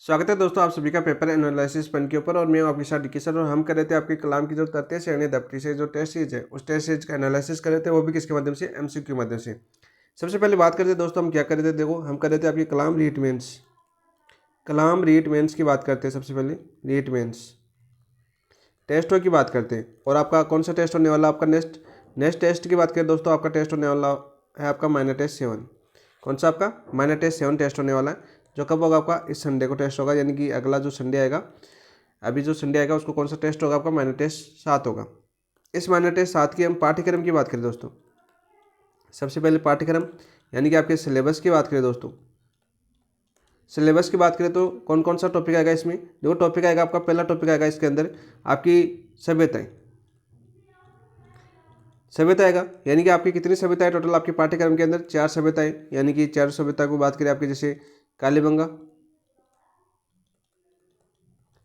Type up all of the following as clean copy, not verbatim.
स्वागत है दोस्तों, आप सभी का पेपर एनालिसिस पेन के ऊपर। और मैं हूं आपके साथ डिकी सर। और हम कर रहे थे आपके कलाम की जो तथ्य श्रेणी दफ्ती से जो टेस्ट सीरीज है उस टेस्ट सीरीज का एनालिसिस कर रहे थे, वो भी किसके माध्यम से, एमसीक्यू के माध्यम से। सबसे पहले बात करते दोस्तों हम क्या कर रहे थे। देखो, हम कर रहे थे आपकी कलाम रीट मेंस, कलाम रीट मेंस की बात करते हैं। सबसे पहले रीट मेंस टेस्टों की बात करते हैं। और आपका कौन सा टेस्ट होने वाला, आपका नेक्स्ट टेस्ट की बात करें दोस्तों, आपका टेस्ट होने वाला है आपका माइनर टेस्ट 7। कौन सा आपका माइनर टेस्ट 7 टेस्ट होने वाला है, जो कब होगा आपका, इस संडे को टेस्ट होगा। यानी कि अगला जो संडे आएगा, अभी जो संडे आएगा उसको कौन सा टेस्ट होगा, आपका माइनर टेस्ट 7 होगा। इस माइनर टेस्ट 7 की हम पाठ्यक्रम की बात करें दोस्तों। सबसे पहले पाठ्यक्रम यानी कि आपके सिलेबस की बात करें दोस्तों। सिलेबस की बात करें तो कौन कौन सा टॉपिक आएगा इसमें। देखो, टॉपिक आएगा आपका, पहला टॉपिक आएगा इसके अंदर आपकी सभ्यताएं। सभ्यता आएगा, यानी कि आपकी कितनी सभ्यताएं टोटल आपके पाठ्यक्रम के अंदर, 4 सभ्यताएं। यानी कि 4 सभ्यता को बात करें आपके, जैसे कालीबंगा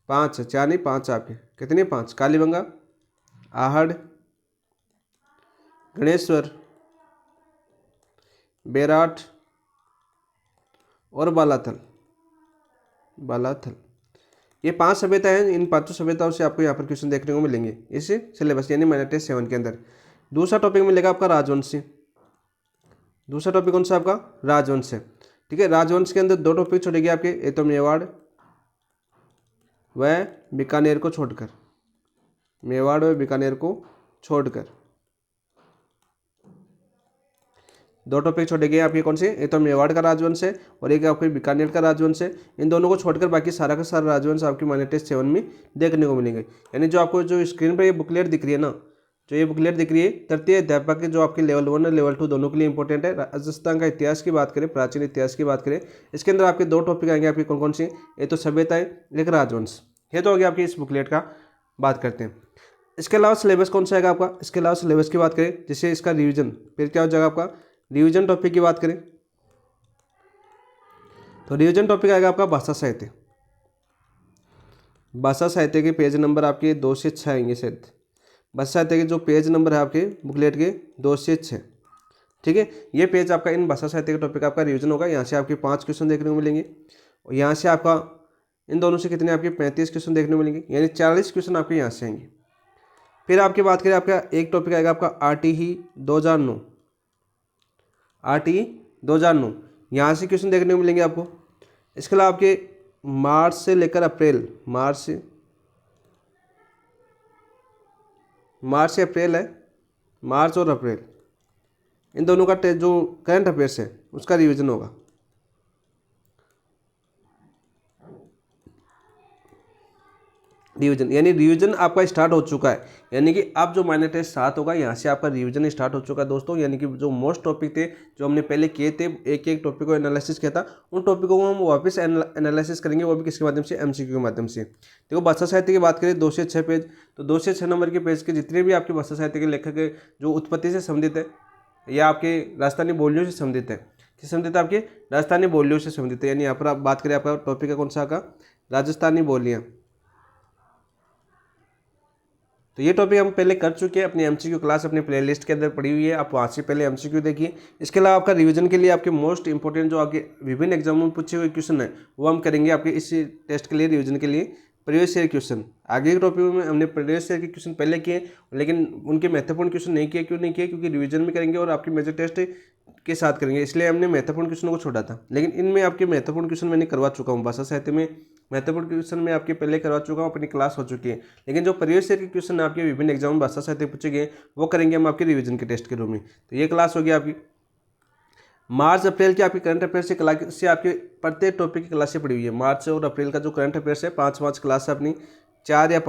5, 4 नहीं 5 आपके, कितने 5, कालीबंगा, आहड़, गणेश्वर, बेराट और बालाथल। ये 5 सभ्यता हैं। इन 5 सभ्यताओं से आपको यहाँ पर क्वेश्चन देखने को मिलेंगे इस सिलेबस यानी माइनर टेस्ट 7 के अंदर। दूसरा टॉपिक मिलेगा आपका राजवंश। दूसरा टॉपिक कौन सा आपका, राजवंश है। ठीक है, राजवंश के अंदर 2 टॉपिक छोड़ेंगे आपके, एक तो मेवाड़ व बीकानेर को छोड़कर, मेवाड़ व बीकानेर को छोड़कर 2 टॉपिक छोड़े गए आपके। कौन से, एक तो मेवाड़ का राजवंश है और एक आपके बीकानेर का राजवंश है। इन दोनों को छोड़कर बाकी सारा का सारा राजवंश आपकी माइनर टेस्ट 7 में देखने को मिलेंगे। यानी जो आपको जो स्क्रीन पर ये बुकलेट दिख रही है ना, जो ये बुकलेट दिख रही है, तृतीय अध्यापक के जो आपके लेवल 1 और लेवल 2 दोनों के लिए इंपॉर्टेंट है। राजस्थान का इतिहास की बात करें, प्राचीन इतिहास की बात करें, इसके अंदर आपके 2 टॉपिक आएंगे आपके। कौन कौन से, एक तो सभ्यताएं, एक राजवंश। ये तो हो गया आपकी इस बुकलेट का बात करते हैं। इसके अलावा सिलेबस कौन सा आएगा आपका, इसके अलावा सिलेबस की बात करें, जैसे इसका रिवीजन, फिर क्या हो जाएगा आपका, रिवीजन टॉपिक की बात करें तो रिवीजन टॉपिक आएगा आपका भाषा साहित्य। भाषा साहित्य के पेज नंबर आपके 2 से 6 आएंगे शायद। भाषा साहित्य के जो पेज नंबर है आपके बुकलेट के 2 से 6। ठीक है, ये पेज आपका इन भाषा साहित्य के टॉपिक आपका रिवीजन होगा। यहाँ से आपके 5 क्वेश्चन देखने को मिलेंगे और यहाँ से आपका इन दोनों से कितने आपके 35 क्वेश्चन देखने को मिलेंगे, यानी 40 क्वेश्चन आपके यहाँ से आएंगे। फिर आपकी बात करें, आपका एक टॉपिक आएगा आपका RTE 2009, RTE 2009, यहाँ से क्वेश्चन देखने को मिलेंगे आपको। इसके अलावा आपके मार्च से लेकर अप्रैल, मार्च से अप्रैल है, मार्च और अप्रैल, इन दोनों का जो करंट अफेयर्स है उसका रिवीजन होगा। रिवीजन यानी रिवीजन आपका स्टार्ट हो चुका है, यानी कि अब जो माइनर टेस्ट 7 होगा यहाँ से आपका रिवीजन स्टार्ट हो चुका है दोस्तों। यानी कि जो मोस्ट टॉपिक थे जो हमने पहले किए थे, एक एक टॉपिक को एनालिसिस किया था, उन टॉपिकों को हम वापस एनालिसिस करेंगे, वो भी किसके माध्यम से, एमसीक्यू के माध्यम से। देखो, भाषा साहित्य की बात करें 2 से 6 पेज, तो 2 से 6 नंबर के पेज के जितने भी आपके भाषा साहित्य के लेखक है जो उत्पत्ति से संबंधित है या आपके राजस्थानी बोलियों से संबंधित है, किस संबंधित है, आपके राजस्थानी बोलियों से संबंधित है। यानी यहाँ पर आप बात करें, आपका टॉपिक है कौन सा का, राजस्थानी बोलियाँ। तो ये टॉपिक हम पहले कर चुके हैं, अपनी एमसीक्यू क्लास अपने प्लेलिस्ट के अंदर पड़ी हुई है, आप वहाँ से पहले एमसीक्यू देखिए। इसके अलावा आपका रिवीजन के लिए आपके मोस्ट इंपॉर्टेंट जो आपके विभिन्न एग्जामों में पूछे हुए क्वेश्चन है वो हम करेंगे आपके इस टेस्ट के लिए, रिवीजन के लिए। प्रीवियस ईयर क्वेश्चन, आगे के टॉपिक में हमने प्रीवियस ईयर के क्वेश्चन पहले किए, लेकिन उनके महत्वपूर्ण क्वेश्चन नहीं किए। क्यों नहीं किए, क्योंकि रिवीजन में करेंगे और आपके मेजर टेस्ट के साथ करेंगे, इसलिए हमने महत्वपूर्ण क्वेश्चनों को छोड़ा था। लेकिन इनमें आपके महत्वपूर्ण क्वेश्चन मैंने करवा चुका हूँ। भाषा साहित्य में महत्वपूर्ण क्वेश्चन में आपके पहले करवा चुका हूँ, अपनी क्लास हो चुकी है। लेकिन जो प्रीवियस ईयर के क्वेश्चन आपके विभिन्न एग्जाम में भाषा साहित्य पूछे गए वो करेंगे हम आपके रिवीजन के टेस्ट के रूप में। तो ये क्लास होगी आपकी मार्च अप्रैल की, आपकी करंट अफेयर से आपके प्रत्येक टॉपिक की क्लासें पड़ी हुई है। मार्च और अप्रैल का जो करंट अफेयर्स है 5 क्लास है अपनी, 4 या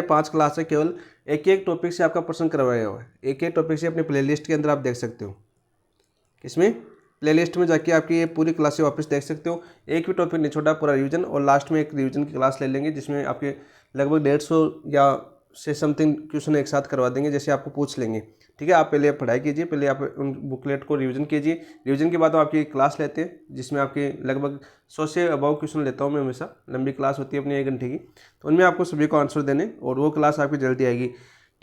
5 क्लास है, केवल एक एक टॉपिक से आपका प्रश्न करवाया हुआ है। एक एक टॉपिक से अपनी प्लेलिस्ट के अंदर आप देख सकते हो, इसमें प्लेलिस्ट में जाके आपकी ये पूरी क्लासें वापस देख सकते हो। एक भी टॉपिक नहीं छोड़ा, पूरा रिवीजन, और लास्ट में एक रिवीजन की क्लास ले लेंगे जिसमें आपके लगभग 150 या से समथिंग क्वेश्चन एक साथ करवा देंगे, जैसे आपको पूछ लेंगे। ठीक है, आप पहले पढ़ाई कीजिए, पहले आप उन बुकलेट को रिवीजन कीजिए। रिवीजन के बाद आपकी क्लास लेते हैं जिसमें आपके लगभग 100 से अबाउ क्वेश्चन लेता हूँ मैं हमेशा। लंबी क्लास होती है अपनी 1 घंटे की, तो उनमें आपको सभी को आंसर देने, और वो क्लास आपकी जल्दी आएगी।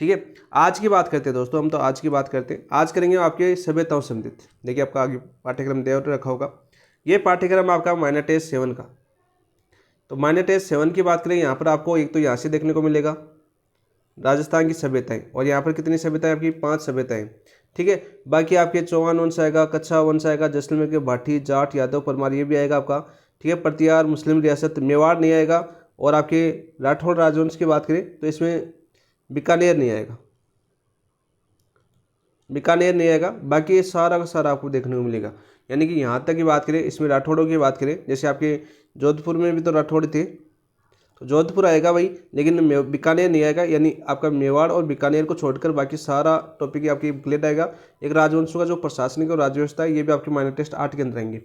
ठीक है, आज की बात करते हैं दोस्तों, हम तो आज की बात करते हैं। आज करेंगे आपके सभ्यताओं संबंधित। देखिए, आपका आगे पाठ्यक्रम दे रखा होगा, ये पाठ्यक्रम आपका माइनर टेस्ट 7 का, तो माइनर टेस्ट 7 की बात करें, यहाँ पर आपको एक तो यहाँ से देखने को मिलेगा राजस्थान की सभ्यताएं, और यहाँ पर कितनी सभ्यताएं आपकी 5 सभ्यताएं, ठीक है। बाकी आपके चौहान वंश आएगा, कच्छा वंश आएगा, जैसलमेर के भाटी, जाट, यादव, परमार, ये भी आएगा आपका, ठीक है। प्रतिहार, मुस्लिम रियासत, मेवाड़ नहीं आएगा। और आपके राठौड़ राजवंश की बात करें तो इसमें बीकानेर नहीं आएगा, बीकानेर नहीं आएगा। बाकी ये सारा का सारा आपको देखने को मिलेगा। यानी कि यहाँ तक की बात करें, इसमें राठौड़ों की बात करें, जैसे आपके जोधपुर में भी तो राठौड़ थे, तो जोधपुर आएगा भाई, लेकिन बीकानेर नहीं आएगा। यानी आपका मेवाड़ और बीकानेर को छोड़कर बाकी सारा टॉपिक आपकी बुकलेट आएगा। एक राजवंशों का जो प्रशासनिक और राज्य व्यवस्था है, ये भी आपके माइनर टेस्ट 8 के अंदर आएंगे।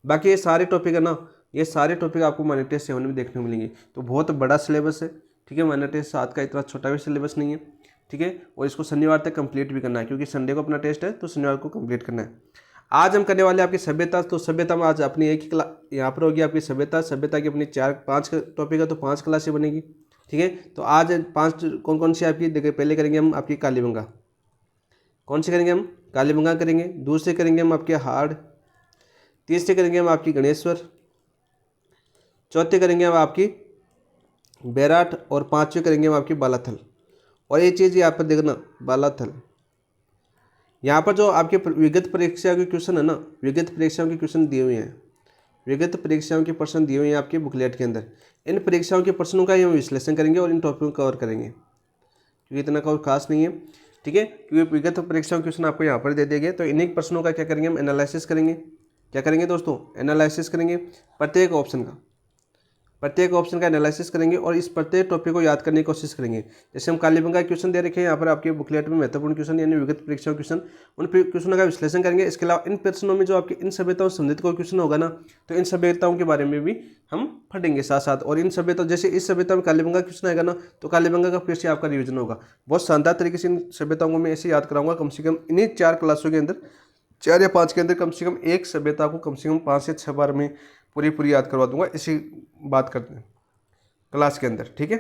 बाकी ये सारे टॉपिक है ना, ये सारे टॉपिक आपको माइनर टेस्ट 7 में देखने को मिलेंगे। तो बहुत बड़ा सिलेबस है, ठीक है। माइनर टेस्ट 7 का इतना छोटा भी सिलेबस नहीं है, ठीक है। और इसको शनिवार तक कंप्लीट भी करना है, क्योंकि संडे को अपना टेस्ट है, तो शनिवार को कंप्लीट करना है। आज हम करने वाले आपकी सभ्यता। तो सभ्यता में आज अपनी एक ही क्लास यहाँ पर होगी आपकी सभ्यता। सभ्यता की अपनी 4-5 टॉपिक है, तो 5 क्लासें बनेगी, ठीक है। तो आज 5 कौन कौन सी आपकी देखिए, पहले करेंगे हम आपकी कालीबंगा। कौन सी करेंगे हम? कालीबंगा करेंगे। दूसरे करेंगे हम आपके हाड़। तीसरे करेंगे हम आपकी गणेश्वर। चौथे करेंगे हम आपकी बैराट। और 5वें करेंगे हम आपकी बालाथल। और ये चीज़ यहाँ पर देखना, बालाथल, यहाँ पर जो आपके विगत परीक्षा के क्वेश्चन है ना, विगत परीक्षाओं के क्वेश्चन दिए हुए हैं, विगत परीक्षाओं के प्रश्न दिए हुए हैं आपके बुकलेट के अंदर। इन परीक्षाओं के प्रश्नों का ही हम विश्लेषण करेंगे और इन टॉपिकों को कवर करेंगे, क्योंकि इतना कोई खास नहीं है, ठीक है। क्योंकि विगत परीक्षाओं के क्वेश्चन आपको यहाँ पर दे दिए गए, तो इन्हीं प्रश्नों का क्या करेंगे हम? एनालिसिस करेंगे। क्या करेंगे दोस्तों? एनालिसिस करेंगे प्रत्येक ऑप्शन का, प्रत्येक ऑप्शन का एनालिसिस करेंगे और इस प्रत्येक टॉपिक को याद करने की कोशिश करेंगे। जैसे हम कालीबंगा क्वेश्चन दे रखे हैं यहाँ पर आपके बुकलेट में, महत्वपूर्ण क्वेश्चन यानी विगत परीक्षा क्वेश्चन, उन क्वेश्चनों का विश्लेषण करेंगे। इसके अलावा इन प्रश्नों में जो आपके इन सभ्यताओं से संबंधित कोई क्वेश्चन होगा ना, तो इन सभ्यताओं के बारे में भी हम पढ़ेंगे साथ साथ। और इन सभ्यता, जैसे इस सभ्यता में कालीबंगा क्वेश्चन आएगा ना, तो कालीबंगा का फिर से आपका रिविजन होगा। बहुत शानदार तरीके से इन सभ्यताओं को मैं ऐसे याद कराऊंगा। कम से कम इन्हीं 4 क्लासों के अंदर, 4 या 5 के अंदर कम से कम एक सभ्यता को कम से कम 5 से 6 बार में पूरी याद करवा दूंगा, इसी बात करते हैं क्लास के अंदर, ठीक है।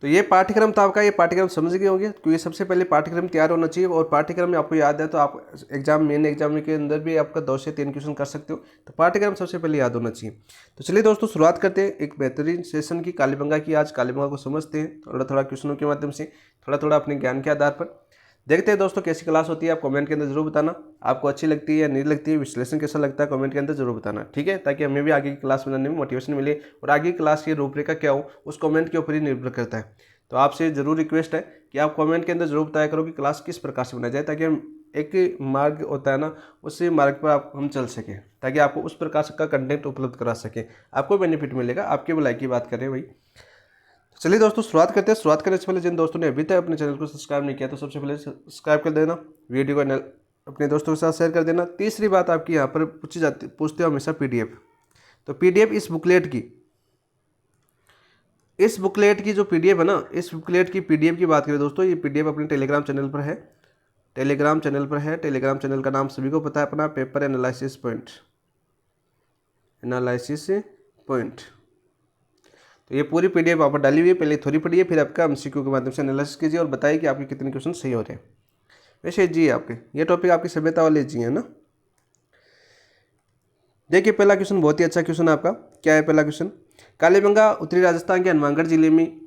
तो ये पाठ्यक्रम था आपका। ये पाठ्यक्रम समझ गए होंगे, क्योंकि सबसे पहले पाठ्यक्रम तैयार होना चाहिए। और पाठ्यक्रम में आपको याद है तो आप मेन एग्जाम के अंदर भी आपका 2 से 3 क्वेश्चन कर सकते हो। तो पाठ्यक्रम सबसे पहले याद होना चाहिए। तो चलिए दोस्तों, शुरुआत करते हैं एक बेहतरीन सेशन की कालीबंगा की। आज कालीबंगा को समझते हैं थोड़ा क्वेश्चनों के माध्यम से, थोड़ा अपने ज्ञान के आधार पर। देखते हैं दोस्तों कैसी क्लास होती है। आप कमेंट के अंदर जरूर बताना आपको अच्छी लगती है या नहीं लगती है, विश्लेषण कैसा लगता है, कमेंट के अंदर जरूर बताना, ठीक है। ताकि हमें भी आगे की क्लास बनाने में मोटिवेशन मिले। और आगे की क्लास की रूपरेखा क्या हो, उस कमेंट के ऊपर ही निर्भर करता है। तो आपसे जरूर रिक्वेस्ट है कि आप कमेंट के अंदर जरूर बताया करो कि क्लास किस प्रकार से बनाई जाए, ताकि हम एक मार्ग होता है ना, उसी मार्ग पर हम चल सकें, ताकि आपको उस प्रकार का कंटेंट उपलब्ध करा सके, आपको बेनिफिट मिलेगा। आपकी भलाई की बात करें भाई। चलिए दोस्तों, शुरुआत करते हैं। शुरुआत करने से पहले जिन दोस्तों ने अभी तक अपने चैनल को सब्सक्राइब नहीं किया, तो सबसे पहले सब्सक्राइब कर देना, वीडियो को अपने दोस्तों के साथ शेयर कर देना। तीसरी बात आपकी यहाँ पर पूछते हो हमेशा PDF। तो PDF इस बुकलेट की जो PDF है ना, इस बुकलेट की PDF की बात करें दोस्तों, ये PDF अपने टेलीग्राम चैनल पर है। टेलीग्राम चैनल का नाम सभी को पता है अपना, पेपर एनालिसिस पॉइंट। तो ये पूरी PDF आप डाली हुई है, पहले थोड़ी पढ़िए, फिर आपका MCQ के माध्यम से एनालिसिस कीजिए और बताइए कि आपके कितने क्वेश्चन सही हो रहे हैं। वैसे जी आपके ये टॉपिक आपकी सभ्यता वाले जी है ना। देखिए पहला क्वेश्चन बहुत ही अच्छा क्वेश्चन है आपका। क्या है पहला क्वेश्चन? कालीबंगा उत्तरी राजस्थान के हनुमानगढ़ जिले में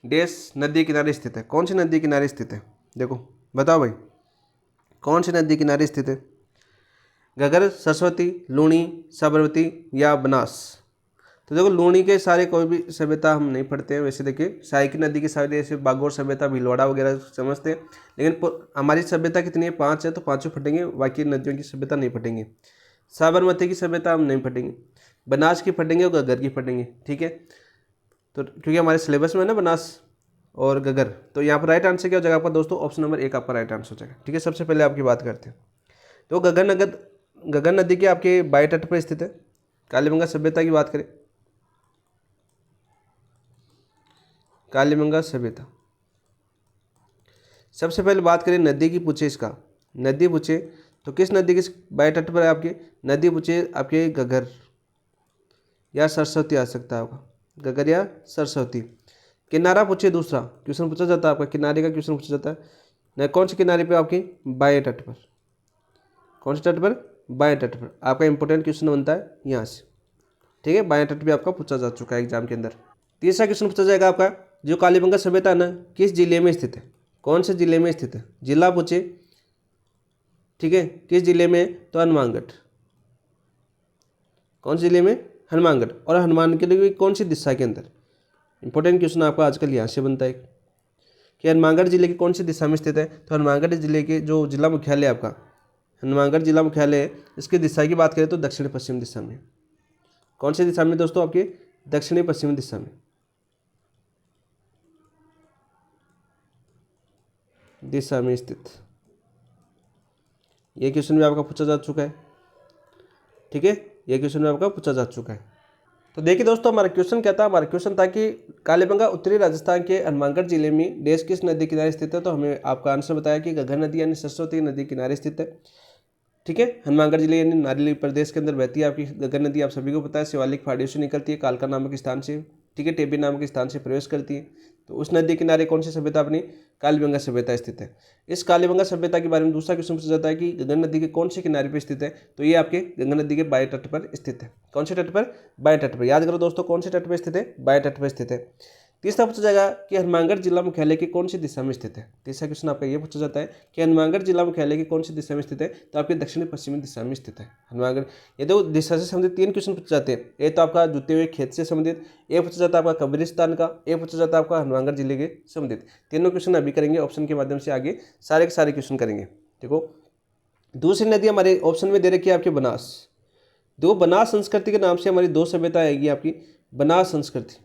डैश नदी किनारे स्थित है। कौन सी नदी किनारे स्थित है? देखो बताओ भाई, कौन सी नदी किनारे स्थित है? घग्गर, सरस्वती, लूणी, साबरमती या बनास? तो देखो, लूणी के सारे कोई भी सभ्यता हम नहीं पढ़ते हैं। वैसे देखिए सहायकी नदी के सारे ऐसे बागोर सभ्यता, भीलवाड़ा वगैरह समझते हैं, लेकिन हमारी सभ्यता कितनी है? 5 है, तो 5 फटेंगे, बाकी नदियों की सभ्यता नहीं फटेंगे। साबरमती की सभ्यता हम नहीं फटेंगे, बनास की फटेंगे और घग्गर की फटेंगे, ठीक है। तो क्योंकि हमारे सिलेबस में है ना बनास और घग्गर, तो यहाँ पर राइट आंसर क्या हो जाएगा आपका दोस्तों? ऑप्शन नंबर 1 आपका राइट आंसर हो जाएगा, ठीक है। सबसे पहले आपकी बात करते हैं। तो घग्गर नदी के आपके बाएं तट पर स्थित है कालीबंगा सभ्यता की बात करें। कालीबंगा सभ्यता, सबसे पहले बात करें नदी की, पूछे इसका नदी पूछे तो किस नदी के बाएं तट पर है आपके? नदी पूछे आपके घग्गर या सरस्वती आ सकता है आपका, घग्गर या सरस्वती। किनारा पूछे, दूसरा क्वेश्चन पूछा जाता है आपका, किनारे का क्वेश्चन पूछा जाता है न, कौन से किनारे पे? आपके बाएं तट पर। कौन से तट पर? बाएं तट पर। आपका इंपॉर्टेंट क्वेश्चन बनता है यहाँ से, ठीक है, बाएं तट भी आपका पूछा जा चुका है एग्जाम के अंदर। तीसरा क्वेश्चन पूछा जाएगा आपका, जो कालीबंगा सभ्यता है ना, किस जिले में स्थित है, कौन से जिले में स्थित है, जिला पूछे, ठीक है, किस जिले में, तो हनुमानगढ़। कौन से जिले में, हनुमानगढ़। और हनुमानगढ़ की कौन सी दिशा के अंदर, इंपॉर्टेंट क्वेश्चन आपका आजकल यहाँ से बनता है कि हनुमानगढ़ जिले की कौन सी दिशा में स्थित है। तो हनुमानगढ़ जिले के जो जिला मुख्यालय है आपका, हनुमानगढ़ जिला मुख्यालय है, इसकी दिशा की बात करें तो दक्षिण पश्चिम दिशा में। कौन सी दिशा में दोस्तों, आपकी दक्षिणी पश्चिमी दिशा में स्थित। ये क्वेश्चन भी आपका पूछा जा चुका है, ठीक है, ये क्वेश्चन भी आपका पूछा जा चुका है। तो देखिए दोस्तों, हमारा क्वेश्चन क्या था, हमारा क्वेश्चन था कि कालीबंगा उत्तरी राजस्थान के हनुमानगढ़ जिले में देश किस नदी किनारे स्थित है। तो हमें आपका आंसर बताया कि घग्गर नदी यानी सरस्वती नदी किनारे स्थित है, ठीक है। हनुमानगढ़ जिले यानी नारियल प्रदेश के अंदर बहती है आपकी घग्गर नदी, आप सभी को पता है, शिवालिक पहाड़ियों से निकलती है, कालका नामक स्थान से, ठीक है, टेबी नामक स्थान से प्रवेश करती है। तो उस नदी किनारे कौन सी सभ्यता अपनी, कालीबंगा सभ्यता स्थित है। इस कालीबंगा सभ्यता के बारे में दूसरा क्वेश्चन पूछा जाता है कि गंगा नदी के कौन से किनारे पर स्थित है। तो ये आपके गंगा नदी के बाएं तट पर स्थित है। कौन से तट पर, बाएं तट पर। याद करो दोस्तों, कौन से तट पर स्थित है, बाएं तट पर स्थित है। तीसरा पूछा जाएगा कि हनुमानगढ़ जिला मुख्यालय की कौन सी दिशा में स्थित है। तीसरा क्वेश्चन आपका ये पूछा जाता है कि हनुमानगढ़ जिला मुख्यालय की कौन सी दिशा में स्थित है। तो आपके दक्षिणी पश्चिमी दिशा में स्थित है हनुमानगढ़। ये दो दिशा से संबंधित 3 क्वेश्चन पूछे जाते हैं। एक तो आपका जुते हुए खेत से संबंधित, एक पूछा जाता है आपका कब्रिस्तान का, एक पूछा जाता है आपका हनुमानगढ़ जिले के संबंधित। तीनों क्वेश्चन अभी करेंगे ऑप्शन के माध्यम से, आगे सारे के सारे क्वेश्चन करेंगे। देखो, दूसरी नदी हमारे ऑप्शन में दे रखी है आपकी बनास। देखो, बनास संस्कृति के नाम से हमारी 2 सभ्यता आएगी आपकी, बनास संस्कृति।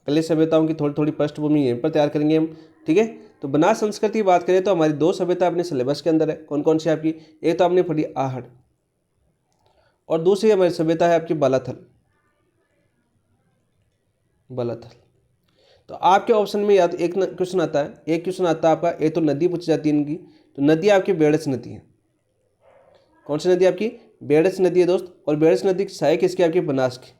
पहले सभ्यताओं की थोड़ी थोड़ी पृष्ठभूमि यहीं पर तैयार करेंगे हम, ठीक है। तो बनास संस्कृति की बात करें तो हमारी 2 सभ्यता अपने सिलेबस के अंदर है। कौन कौन सी आपकी, एक तो आपने पढ़ी आहड़, और दूसरी हमारी सभ्यता है आपकी बालाथल। तो आपके ऑप्शन में या तो एक क्वेश्चन आता है, एक क्वेश्चन आता है आपका, एक तो नदी पूछी जाती है इनकी। तो नदी आपकी बेड़च नदी है। कौन सी नदी आपकी, बेड़च नदी है दोस्त। और बेड़च नदी की सहायक किसकी, आपकी बनास की।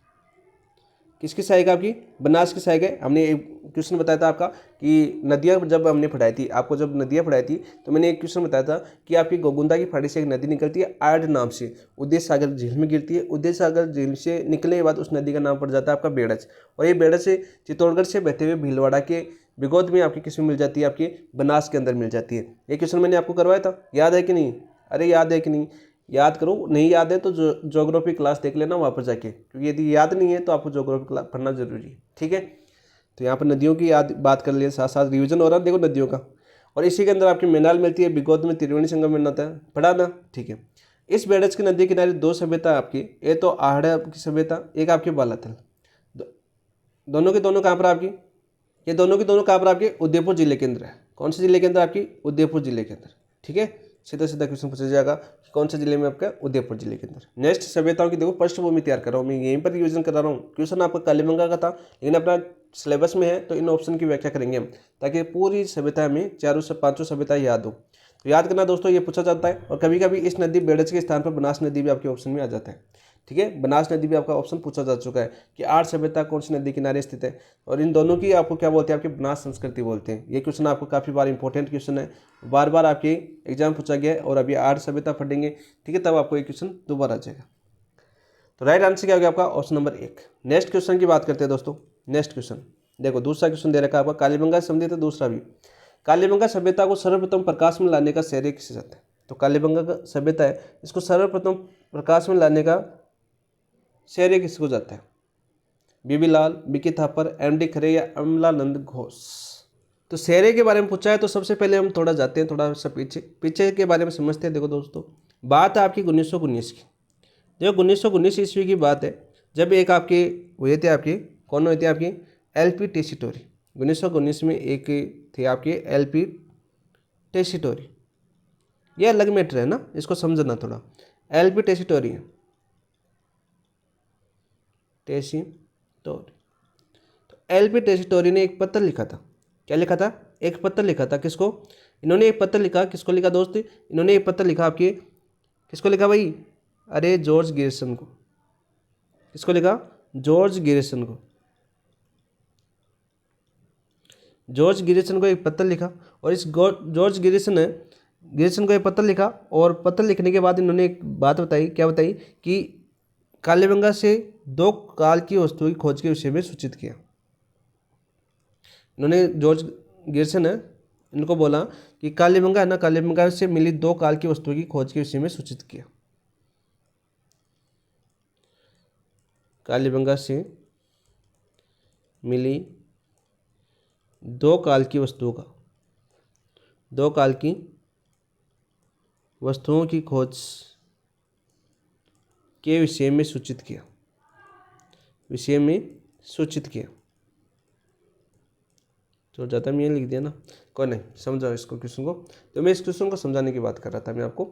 किसकी सहायक, आपकी बनास की सहायक है। हमने एक क्वेश्चन बताया था आपका कि नदियाँ जब हमने पढ़ाई थी आपको, जब नदियाँ पढ़ाई थी तो मैंने एक क्वेश्चन बताया था कि आपकी गोगुंदा की फाड़ी से एक नदी निकलती है आड़ नाम से, उद्देश्य सागर झील में गिरती है। उद्देश्य सागर झील से निकलने के बाद उस नदी का नाम पड़ जाता है आपका बेड़च। और ये बेड़च से चित्तौड़गढ़ से बहते हुए भीलवाड़ा के बिगोद में आपकी किसमें मिल जाती है, आपकी बनास के अंदर मिल जाती है। ये क्वेश्चन मैंने आपको करवाया था, याद है कि नहीं, अरे याद है कि नहीं, याद करो। नहीं याद है तो ज्योग्राफी क्लास देख लेना वहाँ पर जाके, क्योंकि यदि याद नहीं है तो आपको ज्योग्राफी क्लास पढ़ना जरूरी है, ठीक है। तो यहाँ पर नदियों की याद बात कर लिए, साथ साथ रिवीजन हो रहा है देखो नदियों का। और इसी के अंदर आपकी मेनाल मिलती है, बिगोद में त्रिवेणी संगम मिलता है, पढ़ा ना, ठीक है। इस बेड़च की नदी किनारे 2 सभ्यता आपकी, एक तो आहड़ की सभ्यता, एक आपकी बालाथल। दोनों के दोनों कहाँ पर आपकी, ये दोनों के दोनों कहाँ पर आपके, उदयपुर जिले के अंदर है। कौन से जिले के अंदर, आपकी उदयपुर जिले के अंदर, ठीक है। सीधा सीधा क्वेश्चन पूछा जाएगा कि कौन से जिले में, आपका उदयपुर जिले के अंदर। नेक्स्ट सभ्यताओं की देखो पृष्ठभूमि तैयार कर रहा हूँ मैं, यहीं पर रिवीजन करा रहा हूँ। क्वेश्चन आपका कालीबंगा का था लेकिन अपना सिलेबस में है, तो इन ऑप्शन की व्याख्या करेंगे हम, ताकि पूरी सभ्यता में 4 से 5 सभ्यता याद हो। तो याद करना दोस्तों, ये पूछा जाता है। और कभी कभी इस नदी बेड़च के स्थान पर बनास नदी भी आपके ऑप्शन में आ जाता है, ठीक है। बनास नदी भी आपका ऑप्शन पूछा जा चुका है कि 8 सभ्यता कौन सी नदी किनारे स्थित है। और इन दोनों की आपको क्या बोलते हैं, आपकी बनास संस्कृति बोलते हैं। ये क्वेश्चन आपको काफ़ी बार इंपॉर्टेंट क्वेश्चन है, बार बार आपके एग्जाम पूछा गया है। और अभी 8 सभ्यता पढ़ेंगे, ठीक है, तब आपको ये क्वेश्चन दोबारा आ जाएगा। तो राइट आंसर क्या हो गया आपका, ऑप्शन नंबर 1। नेक्स्ट क्वेश्चन की बात करते हैं दोस्तों। नेक्स्ट क्वेश्चन देखो, दूसरा क्वेश्चन दे रखा है आपका, कालीबंगा संबंधित है दूसरा भी। कालीबंगा सभ्यता को सर्वप्रथम प्रकाश में लाने का श्रेय किसे जाता है। तो कालीबंगा का सभ्यता है, इसको सर्वप्रथम प्रकाश में लाने का श्रेय किसको जाता है, बीबी लाल, बीके थापर, एमडी खरे या अमलानंद घोष। तो श्रेय के बारे में पूछा है, तो सबसे पहले हम थोड़ा जाते हैं थोड़ा सा पीछे के बारे में समझते हैं। देखो दोस्तों, बात है आपकी 1919 की। देखो 1919 ईस्वी की बात है, जब एक आपके हुए थे, आपके कौन हुए थे, आपकी एलपी टेसीटोरी। 1919 में एक थे आपके एलपी टेसीटोरी। ये अलग मैटर है ना, इसको समझना थोड़ा। एलपी टेसीटोरी है, तो एलपी टेसीटोरी ने एक पत्र लिखा था। क्या लिखा था, एक पत्र लिखा था। किसको, इन्होंने एक पत्र लिखा, किसको लिखा दोस्त, इन्होंने एक पत्र लिखा आपके, किसको लिखा भाई, अरे जॉर्ज गैरिसन को। किसको लिखा, जॉर्ज गैरिसन को। जॉर्ज गैरिसन को एक पत्र लिखा, और इस जॉर्ज गैरिसन को एक पत्र लिखा। और पत्र लिखने के बाद इन्होंने एक बात बताई, क्या बताई कि कालीबंगा से 2 काल की वस्तुओं की खोज के विषय में सूचित किया। इन्होंने जॉर्ज गिब्सन है, इनको बोला कि कालीबंगा है ना, कालीबंगा से मिली 2 काल की वस्तुओं की खोज के विषय में सूचित किया। कालीबंगा से मिली 2 काल की वस्तुओं का 2 काल की वस्तुओं की खोज के विषय में सूचित किया। तो ज़्यादा मैं लिख दिया ना, कोई नहीं, समझाओ इसको क्वेश्चन को। तो मैं इस क्वेश्चन को समझाने की बात कर रहा था मैं आपको।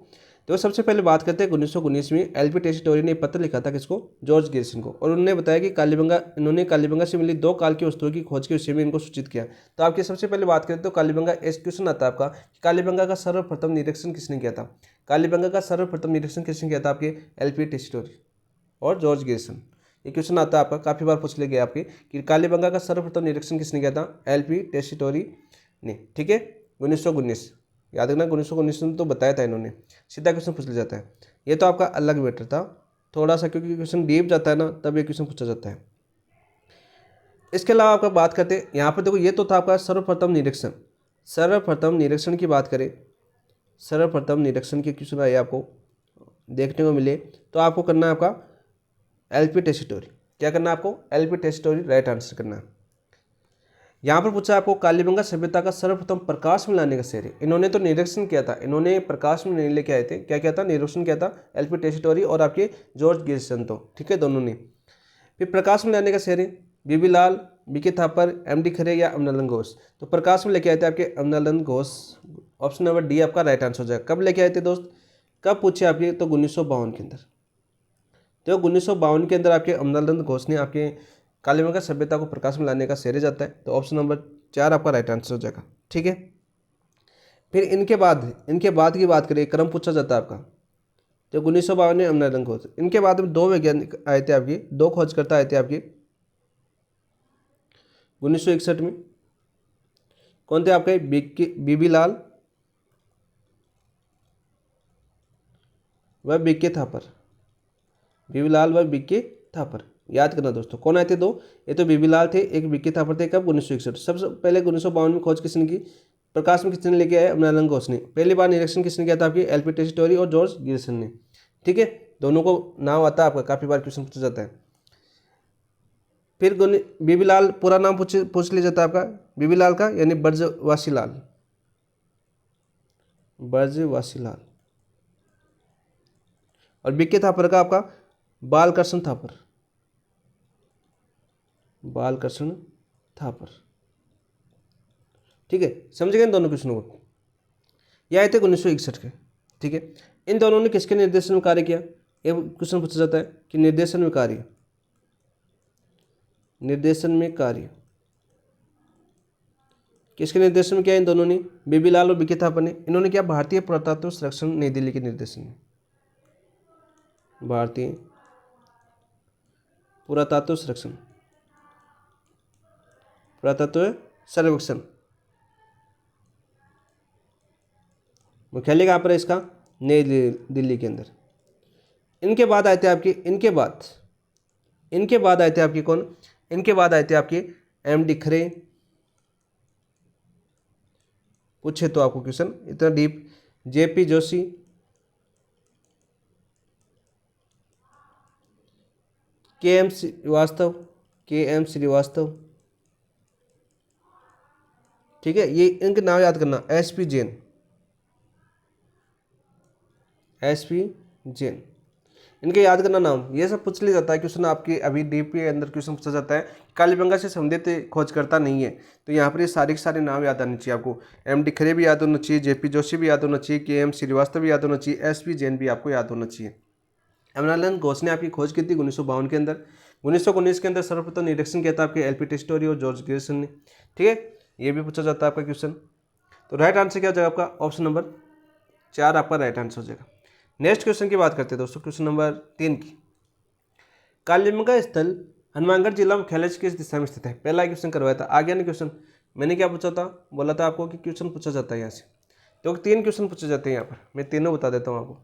तो सबसे पहले बात करते हैं 1919 में एलपी टेस्टोरी ने पत्र लिखा था किसको, जॉर्ज गिब्सन को, और उन्होंने बताया कि इन्होंने कालीबंगा से मिली 2 काल की वस्तुओं की खोज के विषय में इनको सूचित किया। तो आपकी सबसे पहले बात करें तो कालीबंगा, इस क्वेश्चन आता है आपका, कालीबंगा का सर्वप्रथम निरीक्षण किसने किया था। कालीबंगा का सर्वप्रथम निरीक्षण किसने किया था, आपके एलपी टेस्टोरी और जॉर्ज गिब्सन। ये क्वेश्चन आता है आपका, काफ़ी बार पूछ लिया गया आपके कि कालीबंगा का सर्वप्रथम निरीक्षण किसने किया था, एलपी टेस्टोरी ने। ठीक है, 1919 याद रखना, 1919 में तो बताया था इन्होंने। सीधा क्वेश्चन पूछ लिया जाता है। ये तो आपका अलग मैटर था थोड़ा सा, क्योंकि क्वेश्चन डीप जाता है ना, तब ये क्वेश्चन पूछा जाता है। इसके अलावा आपका बात करते हैं यहाँ पर, देखो ये तो था आपका सर्वप्रथम निरीक्षण। सर्वप्रथम निरीक्षण की बात करें, सर्वप्रथम निरीक्षण के क्वेश्चन आए आपको देखने को मिले, तो आपको करना है आपका एलपी टेस्टोरी। क्या करना है आपको, एलपी टेस्टोरी राइट आंसर करना है। यहाँ पर पूछा आपको कालीबंगा सभ्यता का सर्वप्रथम प्रकाश में लाने का श्रेय। इन्होंने तो निरीक्षण किया था, इन्होंने प्रकाश में नहीं लेके आए थे। क्या किया था, निरीक्षण किया था एलपी टेस्टोरी और आपके जॉर्ज गिब्सन, तो ठीक है दोनों ने। फिर प्रकाश में लाने का श्रेय बीबी लाल, बीके थापर, एमडी खरे या अमनानंद घोष। तो प्रकाश में लेके आए थे आपके Amananand Ghosh. Option number D आपका राइट आंसर हो जाएगा। कब लेके आए थे दोस्त, कब पूछे आपके, तो 1952 के अंदर। तो 1952 के अंदर आपके अमनानंद घोष ने आपके कालीबंगा सभ्यता को प्रकाश में लाने का श्रेय जाता है। तो ऑप्शन नंबर 4 आपका राइट आंसर हो जाएगा। ठीक है, फिर इनके बाद की बात करें, क्रम पूछा जाता है आपका। तो 1952 में अमनानंद घोष, इनके बाद में 2 वैज्ञानिक आए थे आपके, 2 खोजकर्ता आए थे आपके 1961 में। कौन थे आपके, बीबी लाल व बीके थापर। बीबी लाल व बीके थापर, याद करना दोस्तों, कौन आए थे 2, ये तो बीबी लाल थे, एक बीके थापर थे। कब, 1961। सबसे पहले 1952 में खोज किसने की, प्रकाश में किसने लेके आए, अमनानंद घोष ने। पहली बार निरीक्षण किसने किया था, आपकी एलपी टेस्टोरी और जॉर्ज गिब्सन ने। ठीक है, दोनों को नाम आता है आपका, काफ़ी बार क्वेश्चन पूछा जाता है। फिर बीबी लाल पूरा नाम पूछ लिया जाता है आपका, बीबी लाल का यानी ब्रजवासी लाल, ब्रजवासी लाल। और बीके थापर का आपका बालकृष्ण थापर, बालकृष्ण थापर। ठीक है, समझ गए इन दोनों क्वेश्चनों को। यह आए थे 1961 के। ठीक है, इन दोनों ने किसके निर्देशन में कार्य किया, ये क्वेश्चन पूछा जाता है कि निर्देशन में कार्य किसके निर्देशन में किया, इन दोनों ने, बीबी लाल और बीके थापर ने। इन्होंने किया भारतीय पुरातत्व संरक्षण नई दिल्ली के निर्देशन में, भारतीय पुरातत्व सर्वेक्षण। मुख्यालय कहाँ पर है इसका, नई दिल्ली के अंदर। इनके बाद आए थे आपके, इनके बाद आए थे आपके कौन, इनके बाद आए थे आपके एमडी खरे। पूछे तो आपको क्वेश्चन इतना डीप, जेपी जोशी, के एम श्रीवास्तव। ठीक है, ये इनके नाम याद करना, एसपी जैन, इनके याद करना नाम। ये सब पूछ लिया जाता है क्वेश्चन आपके, अभी डीप के अंदर क्वेश्चन पूछा जाता है। कालीबंगा से संबंधित खोजकर्ता नहीं है, तो यहाँ पर ये सारे के सारे नाम याद आने चाहिए आपको। एमडी खरे भी याद होना चाहिए, जेपी जोशी भी याद होना चाहिए, के एम श्रीवास्तव भी याद होना चाहिए, एसपी जैन भी आपको याद होना चाहिए। अमनानंद घोष ने आपकी खोज की थी 1952 के अंदर। 1919 के अंदर सर्वप्रथम निरीक्षण किया था आपके एलपी टेस्टोरी और जॉर्ज गिब्सन ने। ठीक है, ये भी पूछा जाता है आपका क्वेश्चन। तो राइट आंसर क्या हो जाएगा आपका, ऑप्शन नंबर 4 आपका राइट आंसर हो जाएगा। नेक्स्ट क्वेश्चन की बात करते हैं दोस्तों, क्वेश्चन नंबर 3 की। कालीबंगा स्थल हनुमानगढ़ जिला मुख्यालय से किस दिशा में स्थित है। पहला क्वेश्चन करवाया था, आ गया ना क्वेश्चन। मैंने क्या पूछा था, बोला था आपको कि क्वेश्चन पूछा जाता है यहाँ से। तो 3 क्वेश्चन पूछे जाते हैं यहाँ पर, मैं तीनों बता देता हूँ आपको।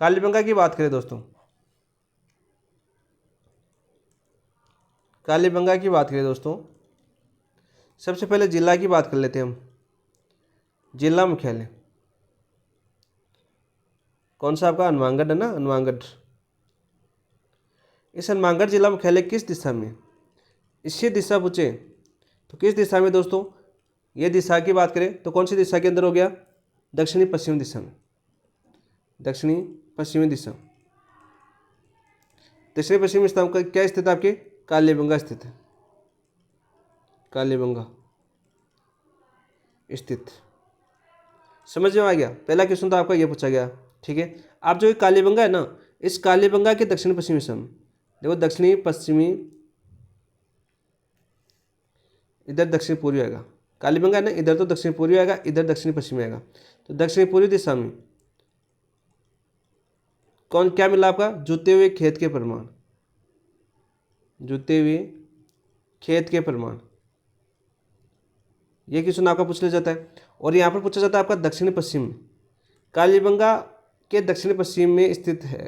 कालीबंगा की बात करें दोस्तों, कालीबंगा की बात करें दोस्तों, सबसे पहले जिला की बात कर लेते हैं हम। जिला मुख्यालय कौन सा आपका? हनुमानगढ़ है ना, हनुमानगढ़। इस हनुमानगढ़ जिला मुख्यालय किस दिशा में? इससे दिशा पूछे तो किस दिशा में दोस्तों? ये दिशा की बात करें तो कौन सी दिशा के अंदर हो गया? दक्षिणी पश्चिमी दिशा में। दक्षिणी पश्चिमी दिशा। दक्षिणी पश्चिमी दिशा में क्या स्थित है आपके? कालीबंगा स्थित है। कालीबंगा स्थित। समझ में आ गया? पहला क्वेश्चन तो आपका ये पूछा गया। ठीक है, आप जो कालीबंगा है ना, इस कालीबंगा के दक्षिण पश्चिमी दिशा में देखो, दक्षिणी पश्चिमी, इधर दक्षिण पूर्वी आएगा। कालीबंगा है ना, इधर तो दक्षिण पूर्वी आएगा, इधर दक्षिण पश्चिमी आएगा। तो दक्षिण पूर्वी दिशा में कौन क्या मिला आपका? जुते हुए खेत के प्रमाण। जुते हुए खेत के प्रमाण, ये क्वेश्चन आपका पूछ लिया जाता है। और यहाँ पर पूछा जाता है आपका दक्षिण पश्चिम में। कालीबंगा के दक्षिण पश्चिम में स्थित है,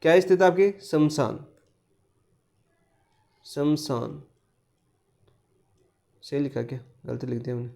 क्या स्थित है आपकी? शमशान। शमशान सही लिखा क्या? गलती लिख दिया मैंने।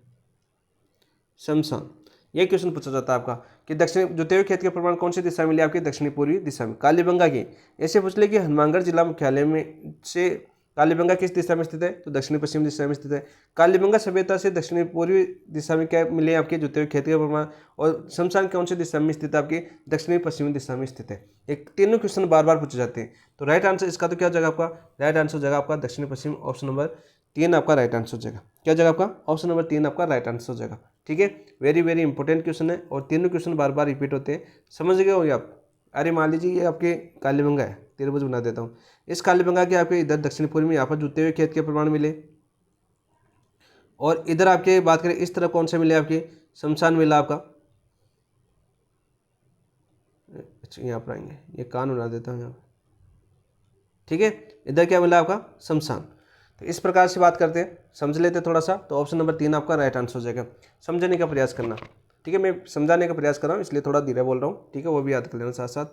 शमशान, ये क्वेश्चन पूछा जाता है आपका कि दक्षिण जुते हुए खेत के प्रमाण कौन सी दिशा में मिले? आपकी दक्षिणी पूर्वी दिशा में। कालीबंगा की ऐसे पूछ ले कि हनुमानगढ़ जिला मुख्यालय में से कालीबंगा किस दिशा में स्थित है? तो दक्षिणी पश्चिम दिशा में स्थित है। कालीबंगा सभ्यता से दक्षिणी पूर्वी दिशा में क्या मिले आपके? जुते हुए खेत के प्रमाण। और शमशान कौन सी दिशा में स्थित है? आपकी दक्षिणी पश्चिमी दिशा में स्थित है। एक तीनों क्वेश्चन बार बार पूछे जाते हैं। तो राइट आंसर इसका तो क्या हो जाएगा आपका? राइट आंसर हो जाएगा आपका दक्षिणी पश्चिम, ऑप्शन नंबर 3 आपका राइट आंसर हो जाएगा। क्या हो जाएगा आपका? ऑप्शन नंबर 3 आपका राइट आंसर हो जाएगा। ठीक है, वेरी वेरी इंपॉर्टेंट क्वेश्चन है और तीनों क्वेश्चन बार बार रिपीट होते हैं। समझ गए हो आप? अरे मान लीजिए ये आपके कालीबंगा है, त्रिभुज बना देता हूँ। इस कालीबंगा के आपके इधर दक्षिण पूर्व में यहाँ पर जुते हुए खेत के प्रमाण मिले, और इधर आपके बात करें इस तरफ कौन से मिले? आपके शमशान मिला आपका। अच्छा यहाँ पर आएंगे, ये कान बना देता हूँ यहाँ पर। ठीक है, इधर क्या मिला आपका? शमशान। तो इस प्रकार से बात करते हैं, समझ लेते हैं थोड़ा सा। तो ऑप्शन नंबर 3 आपका राइट आंसर हो जाएगा। समझने का प्रयास करना। ठीक है, मैं समझाने का प्रयास कर रहा हूँ इसलिए थोड़ा धीरे बोल रहा हूँ। ठीक है, वो भी याद कर लेना साथ साथ।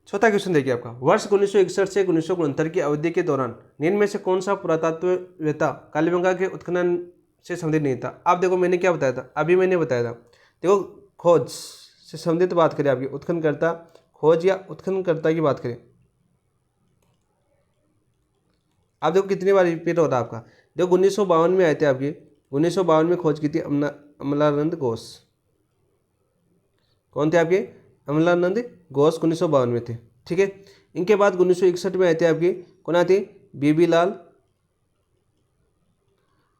चौथा क्वेश्चन देखिए आपका, वर्ष 1961 से 1969 की अवधि के दौरान निम्न में से कौन सा पुरातत्ववेत्ता कालीबंगा के उत्खनन से संबंधित नहीं था? आप देखो मैंने क्या बताया था, अभी मैंने बताया था। देखो खोज से संबंधित बात करें, आपकी उत्खननकर्ता, खोज या उत्खननकर्ता की बात करें, आप देखो कितनी बार रिपीट हो रहा है आपका। देखो 1952 में आए थे आपके, 1952 में खोज की थी अमलानंद घोष। कौन थे आपके? अमलानंद घोष 1952 में थे। ठीक है, इनके बाद 1961 में आए थे आपके, कौन आए थे? बीबी लाल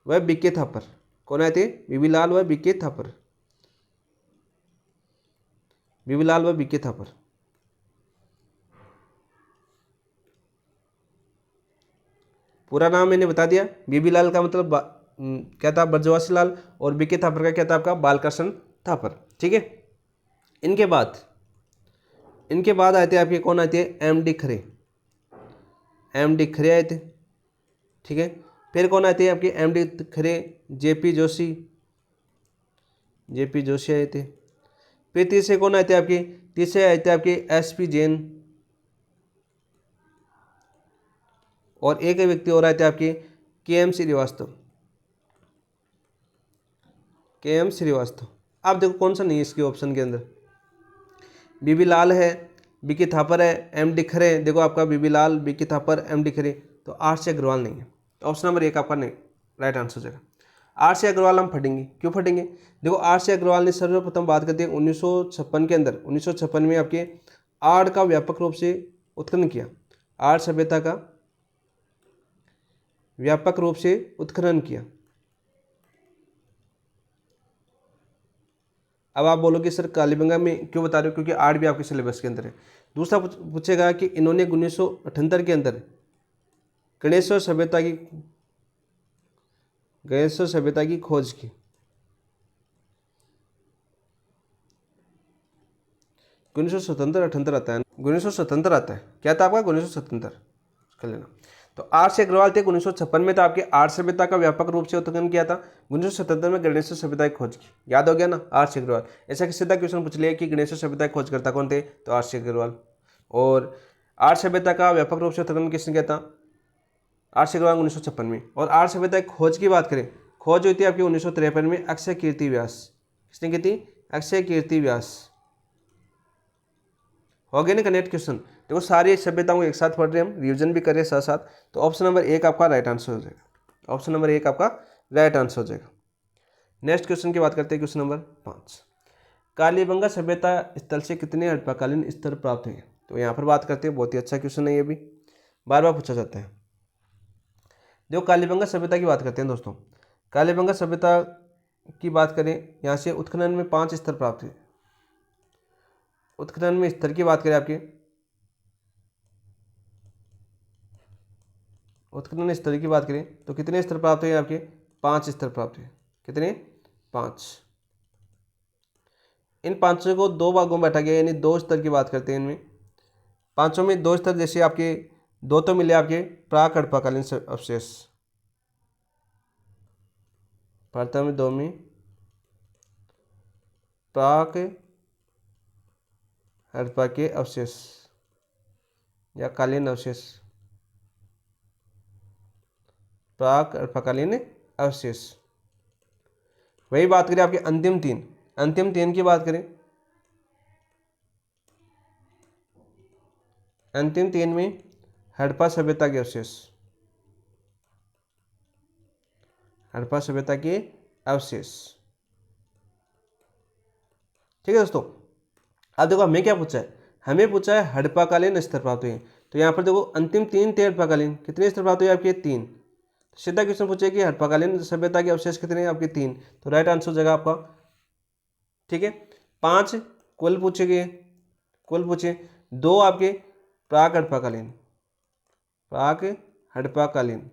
व बीके थापर। कौन आए थे? बीबी लाल व बीके थापर। बीबी लाल व बीके थापर। पूरा नाम मैंने बता दिया। बीबी लाल का मतलब क्या था? ब्रजवासी लाल। और बीके थापर का क्या था? आपका बालकृष्ण थापर। ठीक है, इनके बाद आए थे आपके, कौन आए थे? एम.डी. खरे। एम.डी. खरे आए थे। ठीक है, फिर कौन आए थे आपके? एम.डी. खरे, जे.पी. जोशी। जे.पी. जोशी आए थे। फिर तीसरे कौन आए थे आपके? तीसरे आए थे आपके एस.पी. जैन। और एक व्यक्ति और आए थे आपके, के.एम. श्रीवास्तव। के.एम. श्रीवास्तव। आप देखो कौन सा नहीं है इसके ऑप्शन के अंदर? बीबी लाल है, बीके थापर है, एम.डी. खरे। देखो आपका बीबी लाल, बीके थापर, एम.डी. खरे। तो आर.सी. अग्रवाल नहीं है। ऑप्शन नंबर 1 आपका नहीं राइट आंसर हो जाएगा। आर.सी. अग्रवाल हम फटेंगे, क्यों फटेंगे? देखो आर.सी. अग्रवाल ने सर्वप्रथम बात करते हैं 1956 के अंदर, 1956 में आपके आर्ट का व्यापक रूप से उत्खनन किया। आर्ट सभ्यता का व्यापक रूप से उत्खनन किया। अब आप बोलोगे सर कालीबंगा में क्यों बता रहे हो? क्योंकि आर्ट भी आपके सिलेबस के अंदर है। दूसरा पूछेगा कि इन्होंने 1978 के अंदर गणेश्वर सभ्यता की खोज की। उन्नीस सौ सतहत्तर 78 आता है, 1977 आता है। क्या था आपका? 1977 कर लेना। तो आर.सी. अग्रवाल थे 1956 में, तो आपके आर्ट सभ्यता का व्यापक रूप से उत्खनन किया था। 1977 में गणेश्वर सभ्यता की खोज की। याद हो गया ना? आर.सी. अग्रवाल। ऐसा कि सीधा क्वेश्चन पूछ लिया कि गणेश्वर सभ्यता की खोज करता कौन थे? तो आर.सी. अग्रवाल। और आर्य सभ्यता का व्यापक रूप से उत्खनन किसने किया था? आर्य क्रमांक 1956 में। और आर्य सभ्यता की खोज की बात करें, खोज हुई थी आपकी 1953 में अक्षय कीर्ति व्यास। किसने की थी? अक्षय कीर्ति व्यास। हो गया ना कनेक्ट क्वेश्चन। देखो सारी सभ्यताओं को एक साथ पढ़ रहे हैं हम, रिवीजन भी कर रहे हैं साथ साथ। तो ऑप्शन नंबर 1 आपका राइट आंसर हो जाएगा। ऑप्शन नंबर 1 आपका राइट आंसर हो जाएगा। नेक्स्ट क्वेश्चन की बात करते हैं, क्वेश्चन नंबर 5। कालीबंगा सभ्यता स्थल से कितने हड़प्पाकालीन स्तर प्राप्त हुए? तो यहाँ पर बात करते हैं, बहुत ही अच्छा क्वेश्चन है, ये भी बार बार पूछा जाता है। देखो कालीबंगा सभ्यता की बात करते हैं दोस्तों। कालीबंगा सभ्यता की बात करें, यहाँ से उत्खनन में 5 स्तर प्राप्त हुए। उत्खनन में स्तर की बात करें आपके, उत्खनन स्तर की बात करें तो कितने स्तर प्राप्त हुए आपके? 5 स्तर प्राप्त हुए। कितने? 5। इन पांचों को 2 भागों में बांटा गया, यानी 2 स्तर की बात करते हैं इनमें। पांचों में 2 स्तर, जैसे आपके 2 तो मिले आपके प्राक हड़प्पाकालीन अवशेष, प्रथम 2 में प्राक हड़प्पा के अवशेष या कालीन अवशेष, प्राक हड़प्पाकालीन अवशेष। वही बात करें आपके अंतिम 3, अंतिम 3 की बात करें, अंतिम 3 में हड़प्पा सभ्यता के अवशेष, हड़प्पा सभ्यता के अवशेष। ठीक है दोस्तों। अब देखो हमें क्या पूछा है, हमें पूछा है हड़प्पाकालीन स्तर प्राप्त हुए। तो यहाँ पर देखो अंतिम 3 थे हड़प्पाकालीन, कितने स्तर प्राप्त हुए आपके? 3। सीधा क्वेश्चन पूछे कि हड़प्पाकालीन सभ्यता के अवशेष कितने हैं आपके? 3। तो राइट आंसर हो जाएगा आपका। ठीक है, 5 कुल पूछे गए, कुल पूछे 2 आपके प्राक हड़प्पाकालीन, प्राक हड़प्पाकालीन।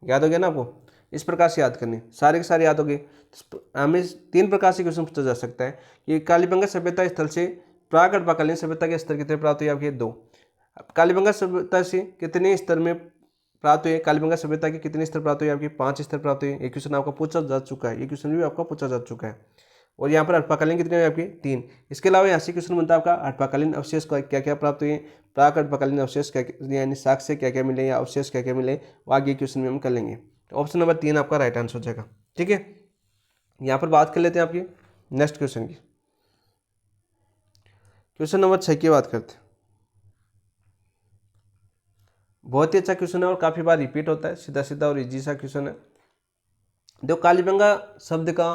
याद हो गया ना आपको? इस प्रकार से याद करने, सारे के सारे याद हो गए। हमें 3 प्रकार से क्वेश्चन पूछा जा सकता है कि कालीबंगा सभ्यता स्थल से प्राक हड़प्पाकालीन सभ्यता के स्तर कितने प्राप्त हुए आपके? 2। कालीबंगा सभ्यता से कितने स्तर में प्राप्त हुए? कालीबंगा सभ्यता के कितने स्तर प्राप्त हुए आपके? 5 स्तर प्राप्त हुए। ये क्वेश्चन आपका पूछा जा चुका है, ये क्वेश्चन भी आपका पूछा जा चुका है। और यहाँ पर हड़प्पाकालीन कितने हुए आपके? 3। इसके अलावा यहाँ से क्वेश्चन बनता है आपका हड़प्पाकालीन अवशेष क्या क्या प्राप्त हुए, प्राक हड़प्पाकालीन अवशेष क्या, यानी साक्ष्य क्या क्या मिले या अवशेष क्या क्या मिले, वो आगे क्वेश्चन में हम कर लेंगे। तो ऑप्शन नंबर 3 आपका राइट आंसर हो जाएगा। ठीक है, यहाँ पर बात कर लेते हैं आपकी नेक्स्ट क्वेश्चन की। क्वेश्चन नंबर 6 की बात करते हैं। बहुत ही अच्छा क्वेश्चन है और काफ़ी बार रिपीट होता है, सीधा सीधा और इजी सा क्वेश्चन है। देखो कालीबंगा शब्द का,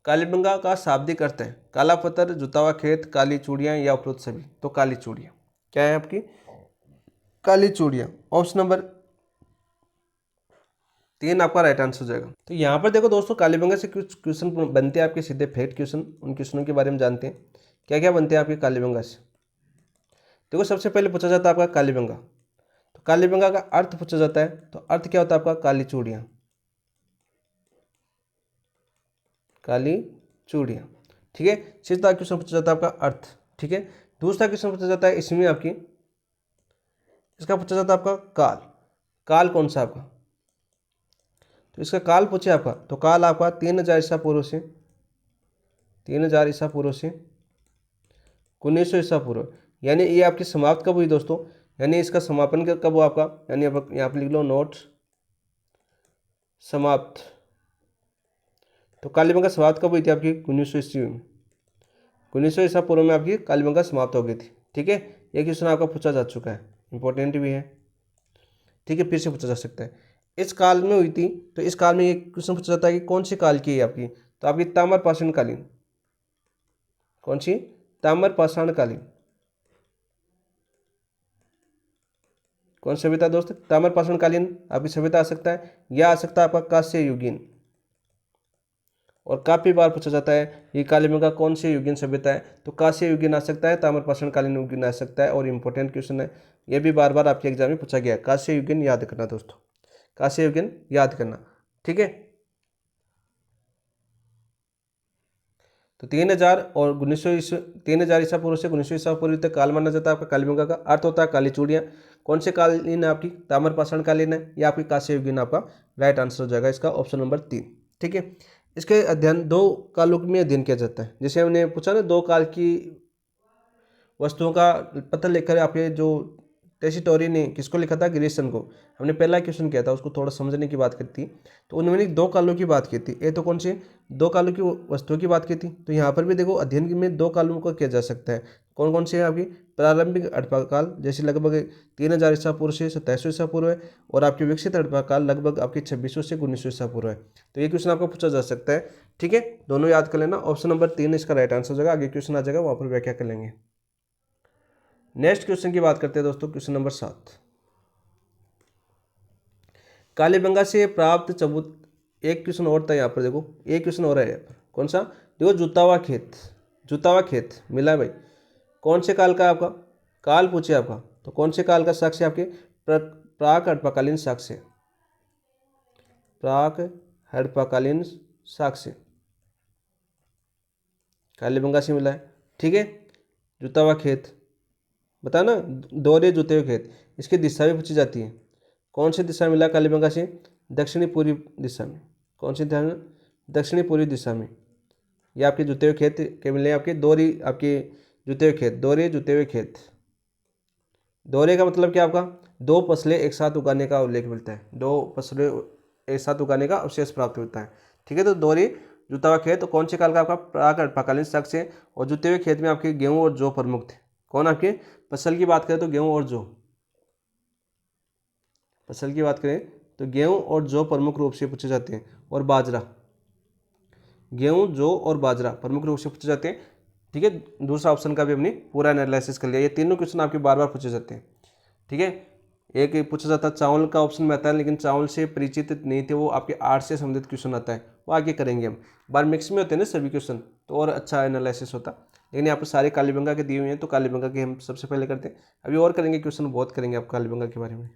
कालीबंगा का शाब्दिक अर्थ है काला पत्थर, जुता हुआ खेत, काली चूड़ियाँ या उपरोक्त सभी। तो काली चूड़ियाँ क्या है आपकी? काली चूड़ियाँ। ऑप्शन नंबर 3 आपका राइट आंसर हो जाएगा। तो यहाँ पर देखो दोस्तों, कालीबंगा से कुछ क्वेश्चन बनते हैं आपके सीधे फैक्ट क्वेश्चन। उन क्वेश्चनों के बारे में जानते हैं, क्या क्या बनते हैं आपके कालीबंगा से। देखो सबसे पहले पूछा जाता है आपका कालीबंगा, तो कालीबंगा का अर्थ पूछा जाता है। तो अर्थ क्या होता है आपका? काली चूड़ियाँ, काली चूड़ियाँ। ठीक है, सीधा क्वेश्चन पूछा जाता है आपका अर्थ। ठीक है, दूसरा क्वेश्चन पूछा जाता है इसमें आपकी, इसका पूछा जाता है आपका काल। काल कौन सा आपका? तो इसका काल पूछे आपका, तो काल आपका 3000 ईसा पूर्व से, 3000 ईसा पूर्व से 1900 ईसा पूर्व। यानी ये आपकी समाप्त कब हुई दोस्तों? यानी इसका समापन कब हुआ आपका? यानी आप यहाँ पर लिख लो नोट समाप्त। तो कालीबंगा समाप्त कब हुई थी आपकी? 1900 ईस्वी में, 1900 ईसा पूर्व में आपकी कालीबंगा समाप्त हो गई थी। ठीक है, ये क्वेश्चन आपका पूछा जा चुका है, इंपॉर्टेंट भी है। ठीक है, फिर से पूछा जा सकता है। इस काल में हुई थी, तो इस काल में ये क्वेश्चन पूछा जाता है कि कौन सी काल की है आपकी? तो आपकी ताम्र पाषाण कालीन। कौन सी? ताम्र पाषाण कालीन। कौन सभ्यता दोस्त? ताम्र पाषाण कालीन आपकी सभ्यता आ सकता है, या आ सकता है आपका कांस्य युगीन। और काफी बार पूछा जाता है ये कालीबंगा कौन से युगीन सभ्यता है? तो कांस्य युगीन आ सकता है, ताम्र पाषाण कालीन युगीन आ सकता है। और इंपॉर्टेंट क्वेश्चन है, ये भी बार बार आपके एग्जाम में पूछा गया है। कांस्य युगीन याद करना दोस्तों, कांस्य युगीन याद करना। ठीक है, तो 3000 और 1900 3000 ईसा पूर्व से 1900 ईसा पूर्व तक काल माना जाता है आपका कालीबंगा का। अर्थ होता है काली चूड़ियाँ। कौन से कालीन है आपकी? ताम्र पाषाण कालीन है, या आपकी कांस्य युगीन आपका राइट आंसर हो जाएगा इसका, ऑप्शन नंबर 3। ठीक है, इसके अध्ययन 2 कालों में अध्ययन किया जाता है। जैसे हमने पूछा ना 2 काल की वस्तुओं का पता लेकर आपके जो टेसिटोरी ने किसको लिखा था, ग्रीसन को। हमने पहला क्वेश्चन किया था, उसको थोड़ा समझने की बात करती, तो उन्होंने 2 कालों की बात की थी। ये तो कौन सी 2 कालों की वस्तुओं की बात की थी। तो यहाँ पर भी देखो अध्ययन में 2 कालों को किया जा सकता है। कौन कौन से है आपकी, प्रारंभिक हड़प्पा काल जैसे लगभग 3000 ईसा पूर्व से 2700 ईसा पूर्व है, और आपके विकसित हड़प्पा काल लगभग आपके 2600 से 1900 ईसा पूर्व है। तो ये क्वेश्चन आपको पूछा जा सकता है। ठीक है, दोनों याद कर लेना। ऑप्शन नंबर 3 इसका राइट आंसर हो जाएगा। आगे क्वेश्चन आ जाएगा, वहाँ पर व्याख्या कर लेंगे। नेक्स्ट क्वेश्चन की बात करते हैं दोस्तों, क्वेश्चन नंबर 7। कालीबंगा से प्राप्त चबूत, एक क्वेश्चन और था यहाँ पर, देखो एक क्वेश्चन और है यहाँ पर। कौन सा, देखो जुतावा खेत, जुतावा खेत मिला भाई, कौन से काल का आपका काल पूछे आपका, तो कौन से काल का साक्ष्य आपके, प्राक हड़प्पाकालीन साक्ष्य, प्राक हड़प्पाकालीन साक्ष्य कालीबंगा से मिला है। ठीक है, जुतावा खेत बता ना, दोहरे जुते हुए खेत, इसकी दिशा भी पूछी जाती है। कौन सी दिशा में मिला कालीबंगा से, दक्षिणी पूर्वी दिशा में। कौन सी दिशा में, दक्षिणी पूर्वी दिशा में। ये आपके जुते हुए खेत के मिले, आपके दोहरी, आपके जुते हुए खेत, दोहरे जुते हुए खेत। दोहरे का मतलब क्या आपका, 2 फसलें एक साथ उगाने का उल्लेख मिलता है, 2 फसलें एक साथ उगाने का अवशेष प्राप्त होता है। ठीक है, तो दोहरी जुता हुआ खेत, तो कौन से काल का आपका, प्राक हड़प्पाकालीन साक्ष्य है। और जुते हुए खेत में आपके गेहूं और जौ प्रमुख थे। कौन आपके फसल की बात करें तो गेहूं और जौ, फसल की बात करें तो गेहूं और जौ प्रमुख रूप से पूछे जाते हैं, और बाजरा, गेहूं जौ और बाजरा प्रमुख रूप से पूछे जाते हैं। ठीक है, दूसरा ऑप्शन का भी हमने पूरा एनालिसिस कर लिया। ये तीनों क्वेश्चन आपके बार बार पूछे जाते हैं। ठीक है, एक पूछा जाता है चावल का ऑप्शन में आता है, लेकिन चावल से परिचित नहीं थे वो, आपके आर्ट से संबंधित क्वेश्चन आता है, वो आगे करेंगे हम। बार मिक्स में होते हैं ना सभी क्वेश्चन, तो और अच्छा एनालिसिस होता। लेकिन यहाँ पर सारे कालीबंगा के दिए हुए हैं, तो कालीबंगा के हम सबसे पहले करते हैं। अभी और करेंगे क्वेश्चन, बहुत करेंगे आप कालीबंगा के बारे में।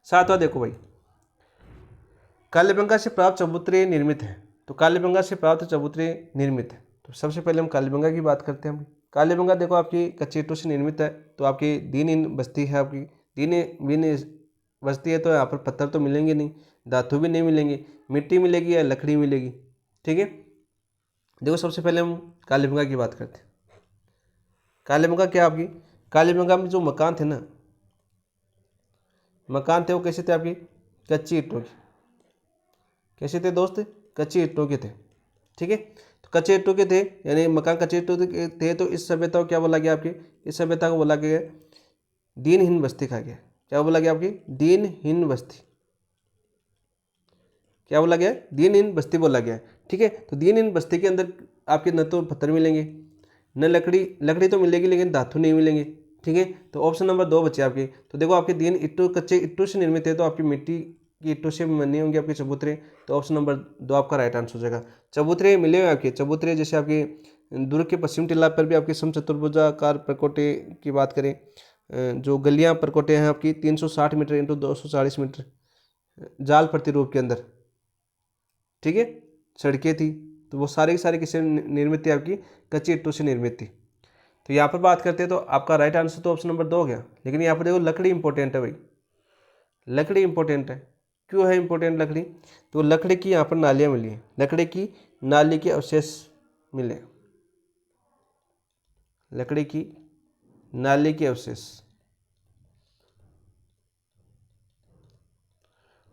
7वां देखो भाई, कालीबंगा से प्राप्त चबूतरे निर्मित है। तो कालीबंगा से प्राप्त चबूतरे निर्मित है, तो सबसे पहले हम कालीबंगा की बात करते हैं। हम कालीबंगा देखो आपकी कच्चे ईंटों से निर्मित है, तो आपकी दीन बस्ती है, आपकी दीन बीन बस्ती है, तो यहाँ पर पत्थर तो मिलेंगे नहीं, धातु भी नहीं मिलेंगे, मिट्टी मिलेगी या लकड़ी मिलेगी। ठीक है, देखो सबसे पहले हम कालीबंगा की बात करते हैं। कालीबंगा क्या आपकी, कालीबंगा में जो मकान थे ना, मकान थे वो कैसे थे आपकी, कच्ची ईंटों के। कैसे थे दोस्त, कच्ची ईंटों के थे। ठीक है, तो कच्चे ईंटों के थे, यानी मकान कच्चे ईंटों के थे, तो इस सभ्यता को क्या बोला गया आपकी, इस सभ्यता को बोला गया दीनहीन बस्ती कहा गया। क्या बोला गया आपकी, दीनहीन बस्ती, क्या बोला गया, दीनहीन बस्ती बोला गया। ठीक है, तो दीनहीन बस्ती के अंदर आपके न तो पत्थर मिलेंगे, न लकड़ी, लकड़ी तो मिलेगी लेकिन धातु नहीं मिलेंगे। ठीक है, तो ऑप्शन नंबर 2 बचे आपके। तो देखो आपके दीन ईंटों, कच्चे ईंटों से निर्मित है, तो आपकी मिट्टी की ईंटों से बने होंगे आपके चबूतरे, तो ऑप्शन नंबर 2 आपका राइट आंसर हो जाएगा। चबूतरे मिले हुए आपके, चबूतरे जैसे आपके दुर्ग के पश्चिम टिल्ला पर भी आपके समचतुर्भुजाकार प्रकोटे की बात करें, जो गलियां प्रकोटे हैं आपकी 360 मीटर इंटू 240 मीटर जाल प्रतिरूप के अंदर। ठीक है, सड़कें थी, तो वो सारे के सारे किससे निर्मित थी, आपकी कच्ची ईंटों से निर्मित थी। तो यहाँ पर बात करते हैं, तो आपका राइट आंसर तो ऑप्शन नंबर 2 हो गया। लेकिन यहाँ पर देखो लकड़ी इंपॉर्टेंट है भाई, लकड़ी इंपॉर्टेंट है। क्यों है इंपॉर्टेंट लकड़ी, तो लकड़ी की यहाँ पर नालियाँ मिली हैं, लकड़ी की नाली के अवशेष मिले, लकड़ी की नाली के अवशेष।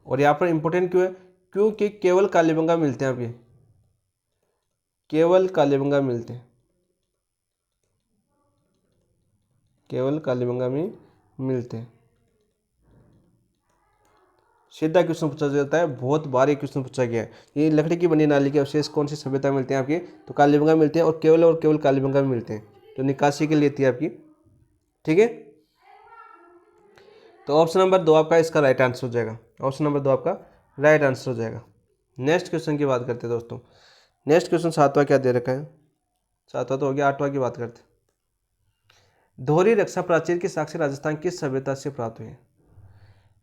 और यहाँ पर इंपॉर्टेंट क्यों है, क्योंकि केवल कालीबंगा मिलते हैं आपके, केवल कालीबंगा मिलते हैं, केवल कालीबंगा में मिलते हैं। सीधा क्वेश्चन पूछा जाता है, बहुत बार ये क्वेश्चन पूछा गया है। ये लकड़ी की बनी नाली के अवशेष कौन सी सभ्यता मिलते हैं आपके, तो कालीबंगा मिलते हैं, और केवल कालीबंगा में मिलते हैं, तो निकासी के लिए थी आपकी। ठीक है, तो ऑप्शन नंबर 2 आपका इसका राइट आंसर हो जाएगा, ऑप्शन नंबर 2 आपका राइट आंसर हो जाएगा। नेक्स्ट क्वेश्चन की बात करते हैं दोस्तों। नेक्स्ट क्वेश्चन 7वां क्या दे रखा है, 7वां तो हो गया, 8वां की बात करते हैं। दोहरी रक्षा प्राचीर के साक्ष्य राजस्थान किस सभ्यता से प्राप्त हुए हैं।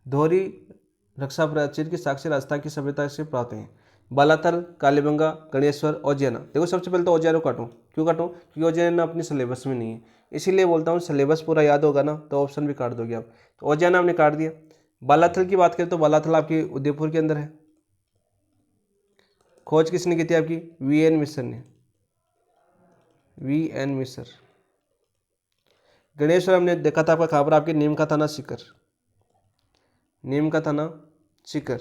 दोहरी रक्षा प्राचीर के साक्ष्य राजस्थान की सभ्यता से प्राप्त हुए हैं। बालाथल, कालीबंगा, गणेश्वर, औजियाना। देखो सबसे पहले तो औजियाना काटूं, क्यों काटूं, क्योंकि औजियाना अपनी सिलेबस में नहीं है, इसीलिए बोलता हूँ सिलेबस पूरा याद होगा ना तो ऑप्शन भी काट दोगे आप। तो औजियाना हमने काट दिया। बालाथल की बात करें तो बालाथल आपकी उदयपुर के अंदर है। खोज किसने की थी आपकी, वी एन मिसर ने, वी एन मिसर। गणेश्वर हमने देखा था आपका खबर आपके नीम का थाना सीकर, नीम का थाना सीकर।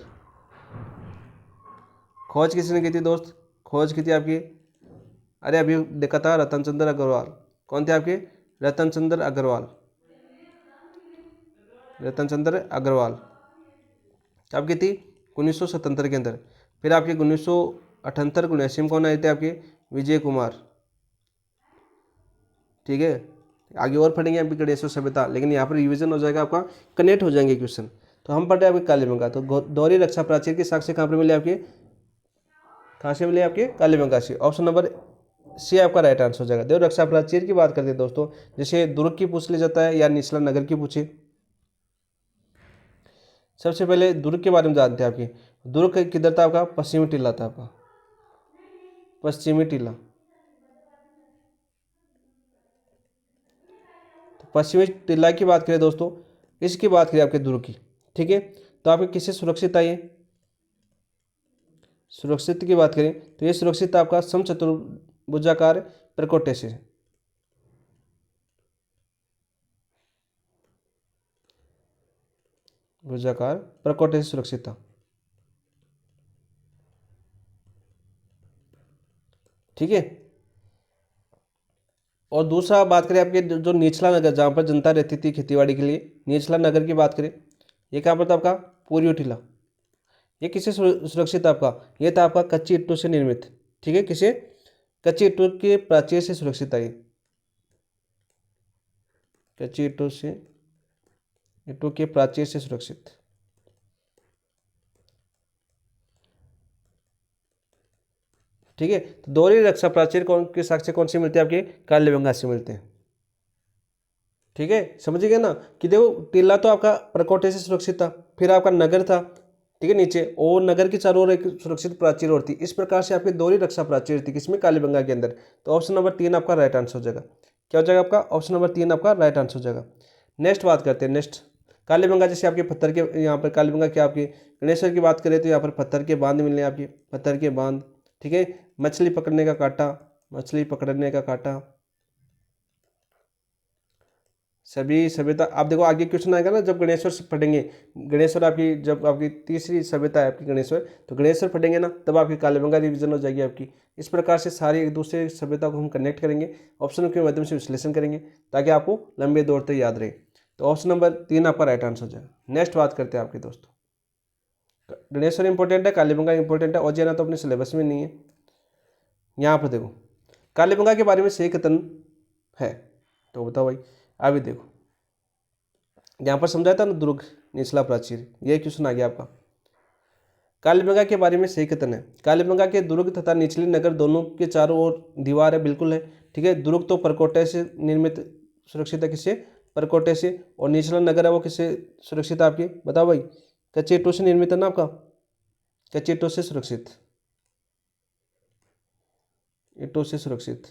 खोज किसने की थी दोस्त? खोज की थी आपकी, अरे अभी देखा था रतन चंद्र अग्रवाल। कौन थे आपके? रतन चंद्र अग्रवाल, रतन चंद्र अग्रवाल। कब की थी? 1977 के अंदर। फिर आपके 1978 1979 में कौन आए थे आपके? विजय कुमार। ठीक है, आगे और पढ़ेंगे आपकी गणेश्वर सभ्यता, लेकिन यहाँ पर रिवीजन हो जाएगा आपका, कनेक्ट हो जाएंगे क्वेश्चन। तो हम पढ़े आपके कालीबंगा। तो दोहरी रक्षा प्राचीर के साक्ष्य कहाँ पर मिले आपके? कहाँ से मिले आपके? कालीबंगा से। ऑप्शन नंबर सी आपका राइट आंसर हो जाएगा। देखो रक्षा प्राचीर की बात करते हैं दोस्तों, जैसे दुर्ग की पूछ ली जाता है या निचला नगर की पूछे। सबसे पहले दुर्ग के बारे में जानते हैं आपकी। दुर्ग किधर था आपका? पश्चिमी टीला था आपका, पश्चिमी टीला। तो पश्चिमी टीला की बात करें दोस्तों, इसकी बात करें आपके दुर्ग की, ठीक है। तो आपके किससे सुरक्षित है ये? सुरक्षित की बात करें तो ये सुरक्षित आपका समचतुर्भुजाकार प्रकोटे से। भुजाकार प्रकोटे से सुरक्षित था, ठीक है। और दूसरा बात करें आपके जो निचला नगर, जहाँ पर जनता रहती थी खेतीबाड़ी के लिए, निचला नगर की बात करें, ये कहाँ पर था आपका? पूर्वी टीला। ये किससे सुरक्षित था आपका? ये था आपका कच्ची ईंटों से निर्मित, ठीक है। किसे? कच्ची ईंटों के प्राचीर से सुरक्षित था ये, कच्ची ईंटों से, ईंटों के प्राचीर से सुरक्षित, ठीक है। तो दोहरी रक्षा प्राचीर कौन के साक्ष्य कौन से मिलते हैं आपके? कालीबंगा से मिलते हैं, ठीक है। समझिए गए ना कि देखो टीला तो आपका प्रकोटे से सुरक्षित था, फिर आपका नगर था, ठीक है, नीचे, और नगर की चारों ओर एक सुरक्षित प्राचीर और थी। इस प्रकार से आपकी दोहरी रक्षा प्राचीर थी किसमें? कालीबंगा के अंदर। तो ऑप्शन नंबर 3 आपका राइट आंसर हो जाएगा। क्या हो जाएगा आपका? ऑप्शन नंबर 3 आपका राइट आंसर हो जाएगा। नेक्स्ट बात करते हैं। नेक्स्ट कालीबंगा, जैसे आपके पत्थर के, यहाँ पर कालीबंगा क्या आपकी गणेश्वर की बात करें तो यहाँ पर पत्थर के बांध मिलने आपके, पत्थर के बांध, ठीक है। मछली पकड़ने का कांटा, मछली पकड़ने का कांटा, सभी सभ्यता। आप देखो आगे क्वेश्चन आएगा ना जब गणेश्वर से पढ़ेंगे, गणेश्वर आपकी जब आपकी तीसरी सभ्यता है आपकी गणेश्वर, तो गणेश्वर पढ़ेंगे ना तब आपकी कालीबंगा रिवीजन हो जाएगी आपकी। इस प्रकार से सारी एक दूसरे सभ्यता को हम कनेक्ट करेंगे, ऑप्शन के माध्यम से विश्लेषण करेंगे ताकि आपको लंबे दौर तक याद रहे। तो ऑप्शन नंबर 3 आपका राइट आंसर हो जाएगा। नेक्स्ट बात करते हैं आपके दोस्तों, गणेश्वर इंपॉर्टेंट है, कालीबंगा इंपॉर्टेंट है, और ना तो अपने सिलेबस में नहीं है। यहाँ पर देखो कालीबंगा के बारे में सही कथन है, तो बताओ भाई। अभी देखो यहाँ पर समझाया था ना दुर्ग निचला प्राचीर, ये क्वेश्चन आ गया आपका। कालीबंगा के बारे में सही कथन है, कालीबंगा के दुर्ग तथा निचले नगर दोनों के चारों ओर दीवार है, बिल्कुल है, ठीक है। दुर्ग तो परकोटे से निर्मित सुरक्षित है, किससे? परकोटे से। और निचला नगर है वो किससे सुरक्षित है आपकी? बताओ भाई। कच्चे ईंटों से निर्मित है ना आपका, कच्चे ईंटों से सुरक्षित, ईंटों से सुरक्षित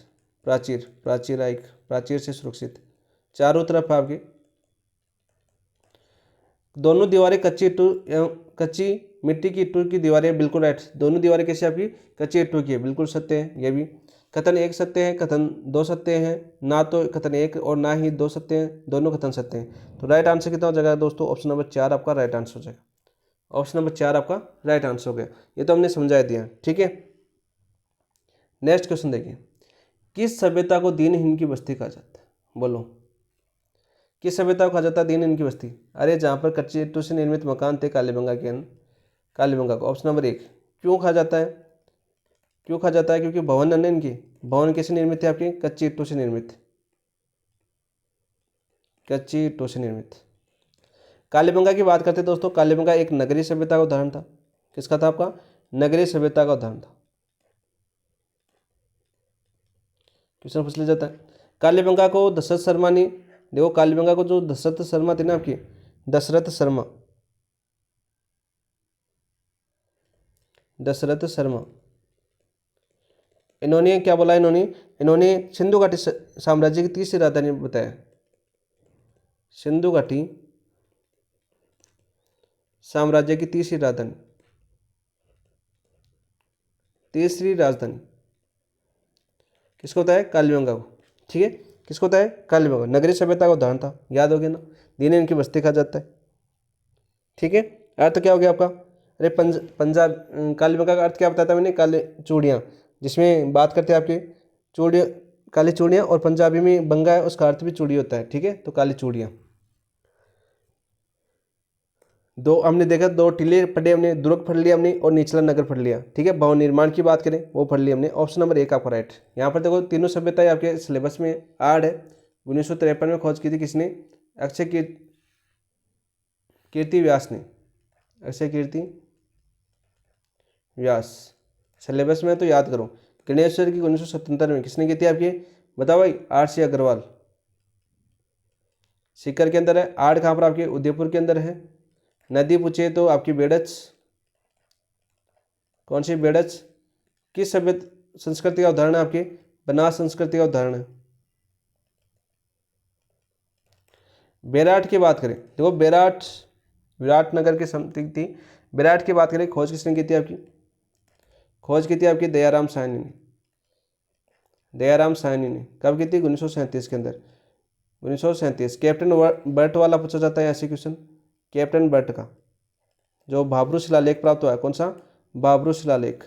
प्राचीर, प्राचीर प्राचीर से सुरक्षित, चारों तरफ आपके दोनों दीवारें कच्ची ईंटों एवं कच्ची मिट्टी की ईंटों की दीवारें, बिल्कुल राइट। दोनों दीवारें कैसे आपकी? कच्ची ईंटों की है, बिल्कुल सत्य है। ये भी कथन एक सत्य है, कथन दो सत्य हैं, ना तो कथन एक और ना ही दो सत्य हैं, दोनों कथन सत्य हैं। तो राइट आंसर कितना हो जाएगा दोस्तों? ऑप्शन नंबर 4 आपका राइट आंसर हो जाएगा। ऑप्शन नंबर 4 आपका राइट आंसर हो गया। ये तो हमने समझा दिया, ठीक है। नेक्स्ट क्वेश्चन देखिए, किस सभ्यता को दीनहीन की बस्ती कहा जाता है? बोलो, किस सभ्यता को कहा जाता है दीनहीन की बस्ती? अरे जहाँ पर कच्ची ईंटों से निर्मित मकान थे कालीबंगा के अंदर, कालीबंगा को। Option number 1। क्यों कहा जाता है? क्यों कहा जाता है? क्योंकि भवन है ना इनकी, भवन कैसे निर्मित थे आपके? कच्ची ईंटों से निर्मित, कच्ची ईंटों से निर्मित। कालीबंगा की बात करते हैं दोस्तों, कालीबंगा एक नगरीय सभ्यता का उदाहरण था। किसका था आपका? नगरीय सभ्यता का उदाहरण था। क्वेश्चन पूछ लिया जाता है। कालीबंगा को दशरथ शर्मा ने, देखो कालीबंगा को जो दशरथ शर्मा थे ना आपकी, दशरथ शर्मा, दशरथ शर्मा, इन्होंने क्या बोला? इन्होंने सिंधु घाटी साम्राज्य की तीसरी राजधानी बताया, सिंधु घाटी साम्राज्य की तीसरी राजधानी, तीसरी राजधानी किसको बताया? कालीबंगा को, ठीक है। किसको होता है? कालीबंगा। नगरीय सभ्यता का उदाहरण था, याद हो गया ना, दिन इनकी बस्ती खा जाता है। ठीक है, अर्थ क्या हो गया आपका? अरे पंजाब कालीबंगा का अर्थ क्या बताया था मैंने? काले चूड़ियाँ, जिसमें बात करते हैं आपके चूड़ियाँ, काली चूड़ियाँ, और पंजाबी में बंगा है, उसका अर्थ भी चूड़ी होता है। ठीक है, तो काली चूड़ियाँ। दो हमने देखा, दो टीले पढ़े हमने, दुर्ग पढ़ लिया हमने, और निचला नगर पढ़ लिया। ठीक है, भवन निर्माण की बात करें वो पढ़ लिया हमने। ऑप्शन नंबर 1 आपका राइट। यहाँ पर देखो तीनों सभ्यताएं आपके सिलेबस में ऐड है। 1953 में खोज की थी किसने? अक्षय कीर्ति व्यास ने। अक्षय कीर्ति व्यास। सिलेबस में तो याद करो। गणेश्वर की 1977 में किसने की थी आपकी? बताओ भाई। RC अग्रवाल। सीकर के अंदर है। आड़ कहाँ पर आपके? उदयपुर के अंदर है। नदी पूछे तो आपकी बेड़च। कौन सी बेड़च? किस सभ्य संस्कृति का उदाहरण है आपके? बनास संस्कृति का उदाहरण है। बेराट की बात करें, देखो बेराट विराटनगर की समथिंग थी। बेराट की बात करें, खोज किसने की थी आपकी? खोज की थी आपकी दयाराम साहनी ने। दयाराम साहनी ने कब की थी? 1937 के अंदर। 1937। कैप्टन बर्ट वाला पूछा जाता है ऐसे क्वेश्चन। कैप्टन बर्ट का जो भाब्रू शिलालेख प्राप्त हुआ है, कौन सा? भाब्रू शिलालेख।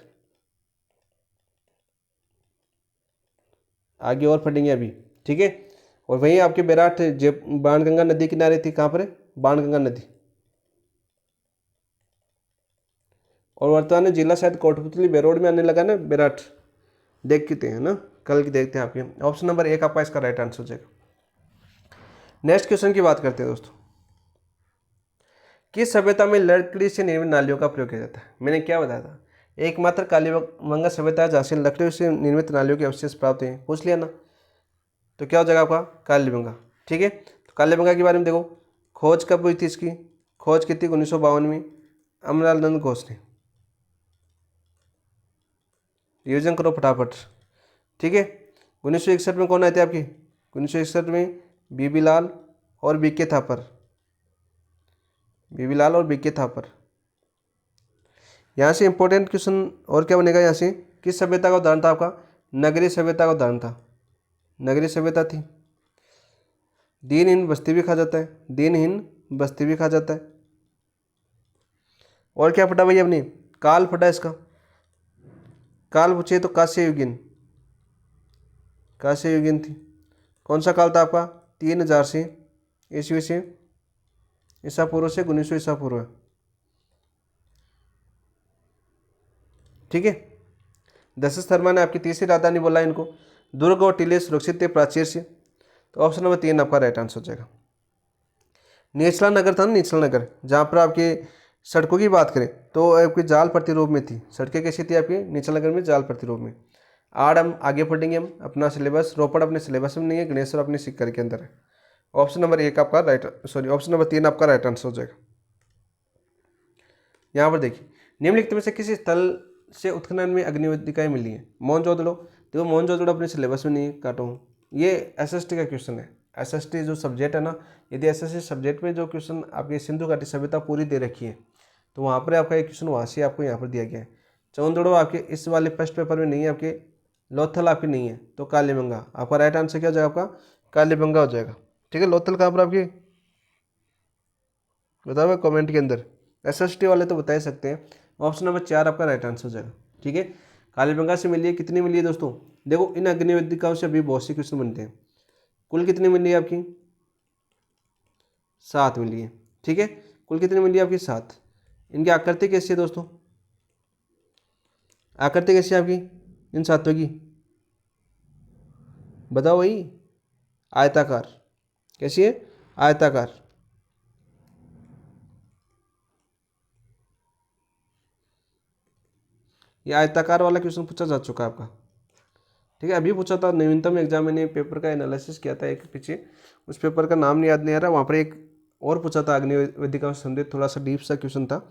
आगे और पढ़ेंगे अभी। ठीक है, और वहीं आपके बेराट बाणगंगा नदी किनारे थी। कहाँ पर है? बाणगंगा नदी। और वर्तमान में जिला शायद कोटपुतली बेरोड में आने लगा ना बेराट। देखते हैं ना, कल की देखते हैं आपके। ऑप्शन नंबर 1 आपका इसका राइट आंसर हो जाएगा। नेक्स्ट क्वेश्चन की बात करते हैं दोस्तों। किस सभ्यता में लकड़ी से निर्मित नालियों का प्रयोग किया जाता है? मैंने क्या बताया था, एकमात्र कालीबंगा सभ्यता है जहाँ से लकड़ी से निर्मित नालियों के अवशेष प्राप्त हुए। पूछ लिया ना, तो क्या हो जाएगा आपका? कालीबंगा। ठीक है, तो कालीबंगा के बारे में देखो, खोज कब हुई थी इसकी? खोज की थी 1952 में, अमरलाल नंद घोष ने। रिविजन करो फटाफट। ठीक है, 1961 में कौन आए थे आपके? 1961 में बीबी लाल और बीके थापर। बीबी लाल और बीके थापर। यहाँ से इंपॉर्टेंट क्वेश्चन और क्या बनेगा यहाँ से? किस सभ्यता का उदाहरण था आपका? नगरीय सभ्यता का उदाहरण था। नगरीय सभ्यता थी। दिनहीन बस्ती भी खा जाता है, दिनहीन बस्ती भी खा जाता है। और क्या फटा भैया अपनी? काल फटा इसका। काल पूछे तो कांस्य युगीन। कांस्य युगीन थी। कौन सा काल था आपका? 3000 से ईस्वी से ईसा पूर्व से 1900 ईसा पूर्व। ठीक है, दशरथ शर्मा ने आपकी तीसरी राजधानी बोला इनको। दुर्ग और टीले सुरक्षित थे प्राचीर से। तो ऑप्शन नंबर 3 आपका राइट आंसर हो जाएगा। निचला नगर था ना, निचला नगर, जहाँ पर आपके सड़कों की बात करें तो आपकी जाल प्रतिरूप में थी। सड़कें कैसी थी आपकी? निचला नगर में जाल प्रतिरूप में। आड़ हम आगे पढ़ेंगे, हम अपना सिलेबस। रोपड़ अपने सिलेबस में नहीं है, गणेश्वर अपने सीकर के अंदर है। ऑप्शन नंबर 1 आपका राइट, सॉरी ऑप्शन नंबर 3 आपका राइट आंसर हो जाएगा। यहाँ पर देखिए, निम्नलिखित में से किसी स्थल से उत्खनन में अग्निवेदिकाएं मिली हैं? मोहनजोदड़ो। देखो मोहनजोदड़ो अपने सिलेबस में नहीं काटो, ये SST का क्वेश्चन है। SST जो सब्जेक्ट है ना, यदि SST सब्जेक्ट में जो क्वेश्चन आपकी सिंधु घाटी सभ्यता पूरी दे रखी है, तो वहाँ पर आपका एक क्वेश्चन वहाँ से आपको यहाँ पर दिया गया है। चौंदड़ो आपके इस वाले फर्स्ट पेपर में नहीं है, आपके लोथल आपकी नहीं है, तो कालीबंगा आपका राइट आंसर क्या हो जाएगा? आपका कालीबंगा हो जाएगा। ठीक है, लोथल कहाँ पर आपकी? बताओ कमेंट के अंदर। SST वाले तो बता ही सकते हैं। ऑप्शन नंबर 4 आपका राइट आंसर हो जाएगा। ठीक है, कालीबंगा से मिली है। कितनी मिली है दोस्तों? देखो इन अग्निवेदिकाओं से अभी बहुत से क्वेश्चन बनते हैं। कुल कितनी मिली है आपकी? 7 मिली है। ठीक है, कुल कितनी मिली है आपकी? 7। इनकी आकृति कैसी है दोस्तों? आकृति कैसी है आपकी इन 7 की? बताओ भाई। आयताकार। कैसी है? आयताकार। ये आयताकार वाला क्वेश्चन पूछा जा चुका है आपका। ठीक है, अभी पूछा था नवीनतम एग्जाम, मैंने पेपर का एनालिसिस किया था एक पीछे, उस पेपर का नाम नहीं याद नहीं आ रहा। वहाँ पर एक और पूछा था अग्निवेदिका से संबंधित, थोड़ा सा डीप सा क्वेश्चन था।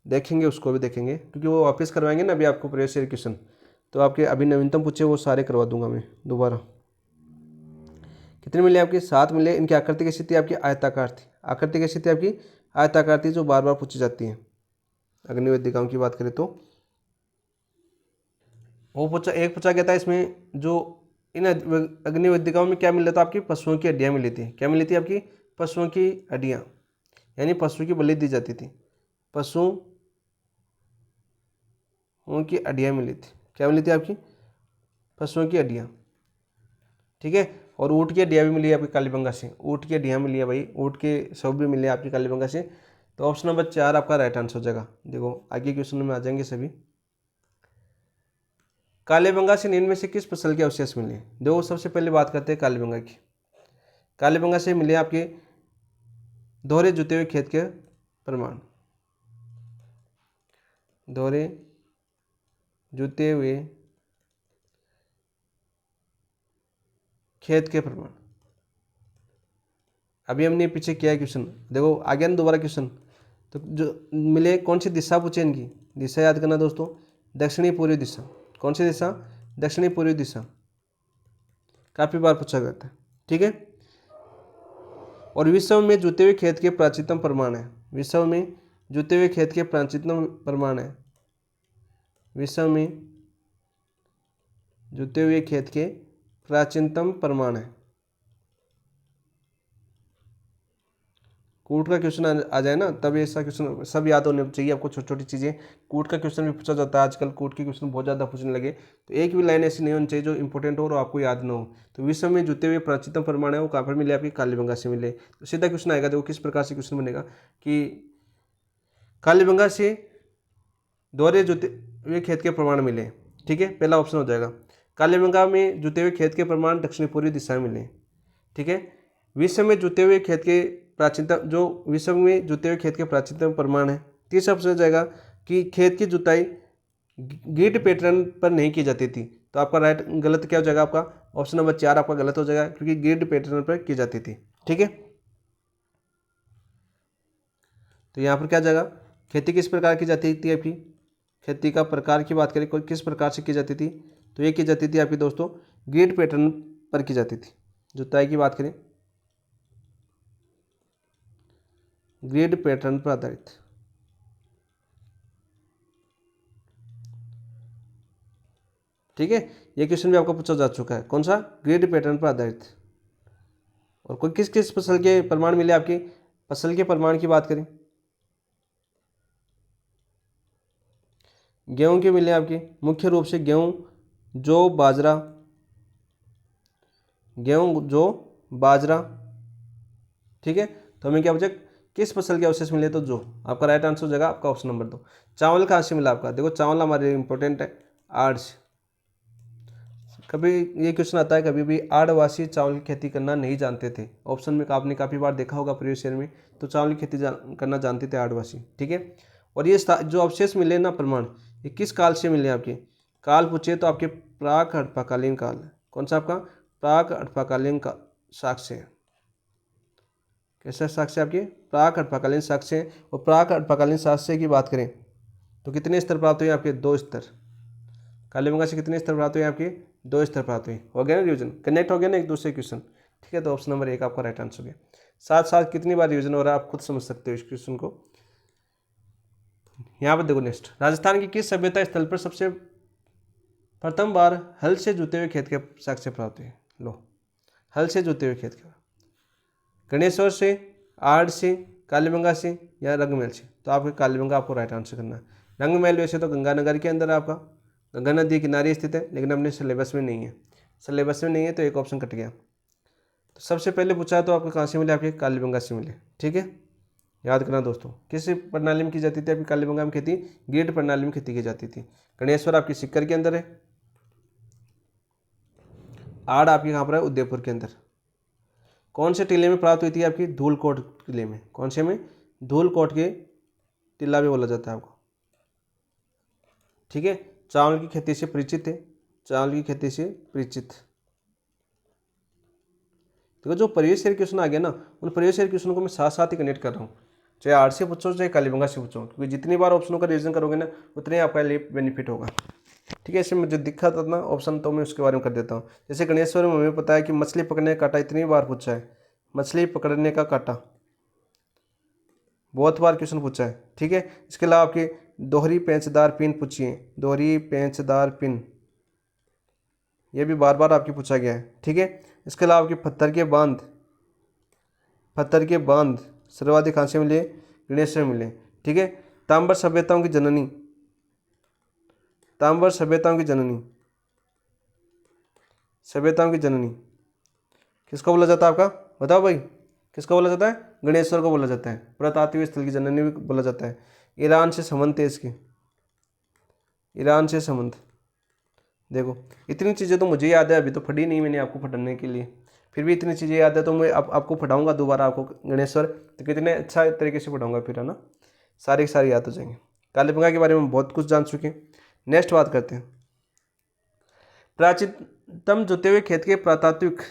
देखेंगे उसको भी, देखेंगे क्योंकि वो वापस करवाएंगे ना अभी आपको प्रीवियस ईयर क्वेश्चन, तो आपके अभी नवीनतम पूछे वो सारे करवा दूंगा मैं दोबारा। कितने मिले आपके? 7 मिले। इनकी आकृति कैसी थी आपकी? आयताकार थी। आकृति कैसी थी आपकी? आयताकार थी, जो बार बार पूछी जाती है अग्निवेदिकाओं की बात करें तो। वो पूछा, एक पूछा गया था इसमें जो इन अग्निवेदिकाओं में क्या मिला था? आपकी पशुओं की हड्डियाँ मिली थी। क्या मिली थी? आपकी पशुओं की हड्डियाँ, यानी पशु की बलि दी जाती थी। पशुओं की हड्डियाँ मिली थी। क्या मिली थी? आपकी पशुओं की हड्डियाँ, ठीक है। और ऊँट की हड्डियाँ भी मिली है आपकी कालीबंगा से। ऊँट की हड्डियाँ मिली है भाई, ऊँट के शव भी मिले आपकी कालीबंगा से। तो ऑप्शन नंबर 4 आपका राइट आंसर हो जाएगा। देखो आगे क्वेश्चन में आ जाएंगे सभी। कालीबंगा से निम्न में से किस फसल के अवशेष मिले? देखो सबसे पहले बात करते हैं कालीबंगा की। कालीबंगा से मिले आपके दोहरे जुते हुए खेत के प्रमाण। दोहरे जुते हुए खेत के प्रमाण। अभी हमने पीछे किया है क्वेश्चन, देखो आ गया ना दोबारा क्वेश्चन। तो जो मिले, कौन सी दिशा पूछे इनकी? दिशा याद करना दोस्तों, दक्षिणी पूर्वी दिशा। कौन सी दिशा? दक्षिणी पूर्वी दिशा। काफी बार पूछा जाता है, ठीक है। और विश्व में जुते हुए खेत के प्राचीनतम प्रमाण है। विश्व में जुते हुए खेत के प्राचीनतम प्रमाण है। विश्व में जुते हुए खेत के प्राचीनतम प्रमाण है। कूट का क्वेश्चन आ जाए ना, तब ऐसा क्वेश्चन सब याद होने चाहिए आपको, छोटी छोटी चीज़ें। कूट का क्वेश्चन भी पूछा जाता है आजकल, कूट के क्वेश्चन बहुत ज़्यादा पूछने लगे। तो एक भी लाइन ऐसी नहीं होनी चाहिए जो इंपॉर्टेंट हो और आपको याद ना हो। तो विश्व में जुते हुए प्राचीनतम प्रमाण है वो कहाँ पर मिले? आपकी कालीबंगा से मिले। तो सीधा क्वेश्चन आएगा, देखो किस प्रकार से क्वेश्चन बनेगा कि कालीबंगा से दोहरे जुते हुए खेत के प्रमाण मिले, ठीक है। पहला ऑप्शन हो जाएगा। कालीबंगा में जुते हुए खेत के प्रमाण दक्षिण पूर्वी दिशा में मिले, ठीक है। विश्व में जुते हुए खेत के प्राचीनतम, जो विश्व में जुते हुए खेत के प्राचीनतम प्रमाण है। तीसरा ऑप्शन हो जाएगा कि खेत की जुताई ग्रिड पैटर्न पर नहीं की जाती थी। तो आपका राइट गलत क्या हो जाएगा? आपका ऑप्शन नंबर 4 आपका गलत हो जाएगा, क्योंकि ग्रिड पैटर्न पर की जाती थी, ठीक है। तो यहाँ पर क्या जाएगा? खेती किस प्रकार की जाती थी आपकी? खेती का प्रकार की बात करें, कोई किस प्रकार से की जाती थी? तो ये की जाती थी आपकी दोस्तों ग्रिड पैटर्न पर की जाती थी। जुताई की बात करें, ग्रिड पैटर्न पर आधारित, ठीक है। ये क्वेश्चन भी आपको पूछा जा चुका है, कौन सा? ग्रिड पैटर्न पर आधारित। और कोई किस किस फसल के प्रमाण मिले आपकी? फसल के प्रमाण की बात करें, गेहूं के मिले आपके, मुख्य रूप से गेहूं, जौ, बाजरा। गेहूं, जौ, बाजरा, ठीक है। तो हमें क्या पूछा? किस फसल के अवशेष मिले? तो जौ। आपका राइट आंसर हो जाएगा आपका ऑप्शन नंबर 2। चावल कहाँ से मिला आपका? देखो चावल हमारे लिए इंपॉर्टेंट है, आड़ से। कभी ये क्वेश्चन आता है, कभी भी आदिवासी चावल की खेती करना नहीं जानते थे। ऑप्शन में आपने काफ़ी बार देखा होगा प्रीवियस ईयर में। तो चावल की खेती करना जानते थे आदिवासी, ठीक है। और ये जो अवशेष मिले ना प्रमाण, ये किस काल से मिले आपके? काल पूछे तो आपके प्राक हड़प्पाकालीन काल। कौन सा आपका? प्राक हड़प्पाकालीन का साक्ष्य है। कैसा साक्ष्य? आपके प्राक हड़प्पाकालीन साक्ष्य। और प्राक हड़प्पाकालीन साक्ष्य की बात करें तो कितने स्तर प्राप्त हुए आपके? 2 स्तर। कालीबंगा से कितने स्तर प्राप्त हुए आपके? 2 स्तर प्राप्त हुए। हो गया ना रिवीजन, कनेक्ट हो गया ना एक दूसरे क्वेश्चन, ठीक है। तो ऑप्शन नंबर 1 आपका राइट आंसर हो गया। साथ साथ कितनी बार रिवीजन हो रहा है आप खुद समझ सकते हो इस क्वेश्चन को। यहाँ पर देखो नेक्स्ट, राजस्थान की किस सभ्यता स्थल पर सबसे प्रथम बार हल से जुते हुए खेत के साक्ष्य प्राप्त हुए? लो, हल से जुते हुए खेत के, गणेश्वर से, आड़ से, कालीबंगा से या रंगमहल से? तो आपके कालीबंगा आपको राइट आंसर करना है। रंगमहल वैसे तो गंगानगर के अंदर है आपका, गंगा नदी किनारे स्थित है, लेकिन अपने सिलेबस में नहीं है। सिलेबस में नहीं है तो एक ऑप्शन कट गया। तो सबसे पहले पूछा है तो आपको कहाँ से मिले? आपके कालीबंगा से मिले, ठीक है। याद करना दोस्तों, किस प्रणाली में की जाती थी आपकी कालीबंगा में खेती? ग्रिड प्रणाली में खेती की जाती थी। गणेश्वर आपकी सिक्कर के अंदर है, आड़ आपकी कहाँ पर है? उदयपुर के अंदर। कौन से टीले में प्राप्त हुई थी आपकी? धूलकोट टीले में। कौन से में? धूलकोट के टीला भी बोला जाता है आपको, ठीक है। चावल की खेती से परिचित है, चावल की खेती से परिचित। देखो जो प्रीवियस ईयर क्वेश्चन आ गया ना, उन प्रीवियस ईयर क्वेश्चन को मैं साथ साथ ही कनेक्ट कर रहा हूँ, चाहे आर्ट से पूछो चाहे कालीबंगा से पूछो, क्योंकि जितनी बार ऑप्शनों का रिवीजन करोगे ना उतने आपका लिए बेनिफिट होगा, ठीक है। इसमें मुझे दिखा था ना ऑप्शन, तो मैं उसके बारे में कर देता हूँ। जैसे गणेश्वर में हमें पता है कि मछली पकड़ने का कांटा इतनी बार पूछा है, मछली पकड़ने का कांटा बहुत बार क्वेश्चन पूछा है, ठीक है। इसके अलावा आपकी दोहरी पेंचदार पिन पूछिए, दोहरी पेंचदार पिन ये भी बार बार आपकी पूछा गया है, ठीक है। इसके अलावा आपके पत्थर के बांध सर्वाधिक कहाँ से मिले, गणेश से मिले, ठीक है। ताम्र सभ्यताओं की जननी, ताम्र सभ्यताओं की जननी किसको बोला जाता है आपका, बताओ भाई, किसको बोला जाता है, गणेश्वर को बोला जाता है। पुरातात्विक स्थल की जननी भी बोला जाता है। ईरान से संबंध थे इसके, ईरान से संबंध। देखो इतनी चीज़ें तो मुझे याद है, अभी तो पढ़ी नहीं मैंने आपको पढ़ने के लिए, फिर भी इतनी चीज़ें याद है तो मैं आपको पढ़ाऊंगा दोबारा आपको गणेश्वर, तो कितने अच्छा तरीके से पढ़ाऊंगा फिर, है ना, सारे के सारे याद हो जाएंगे। कालीबंगा के बारे में बहुत कुछ जान चुके हैं। नेक्स्ट बात करते हैं, प्राचीनतम जुते हुए खेत के पुरातात्विक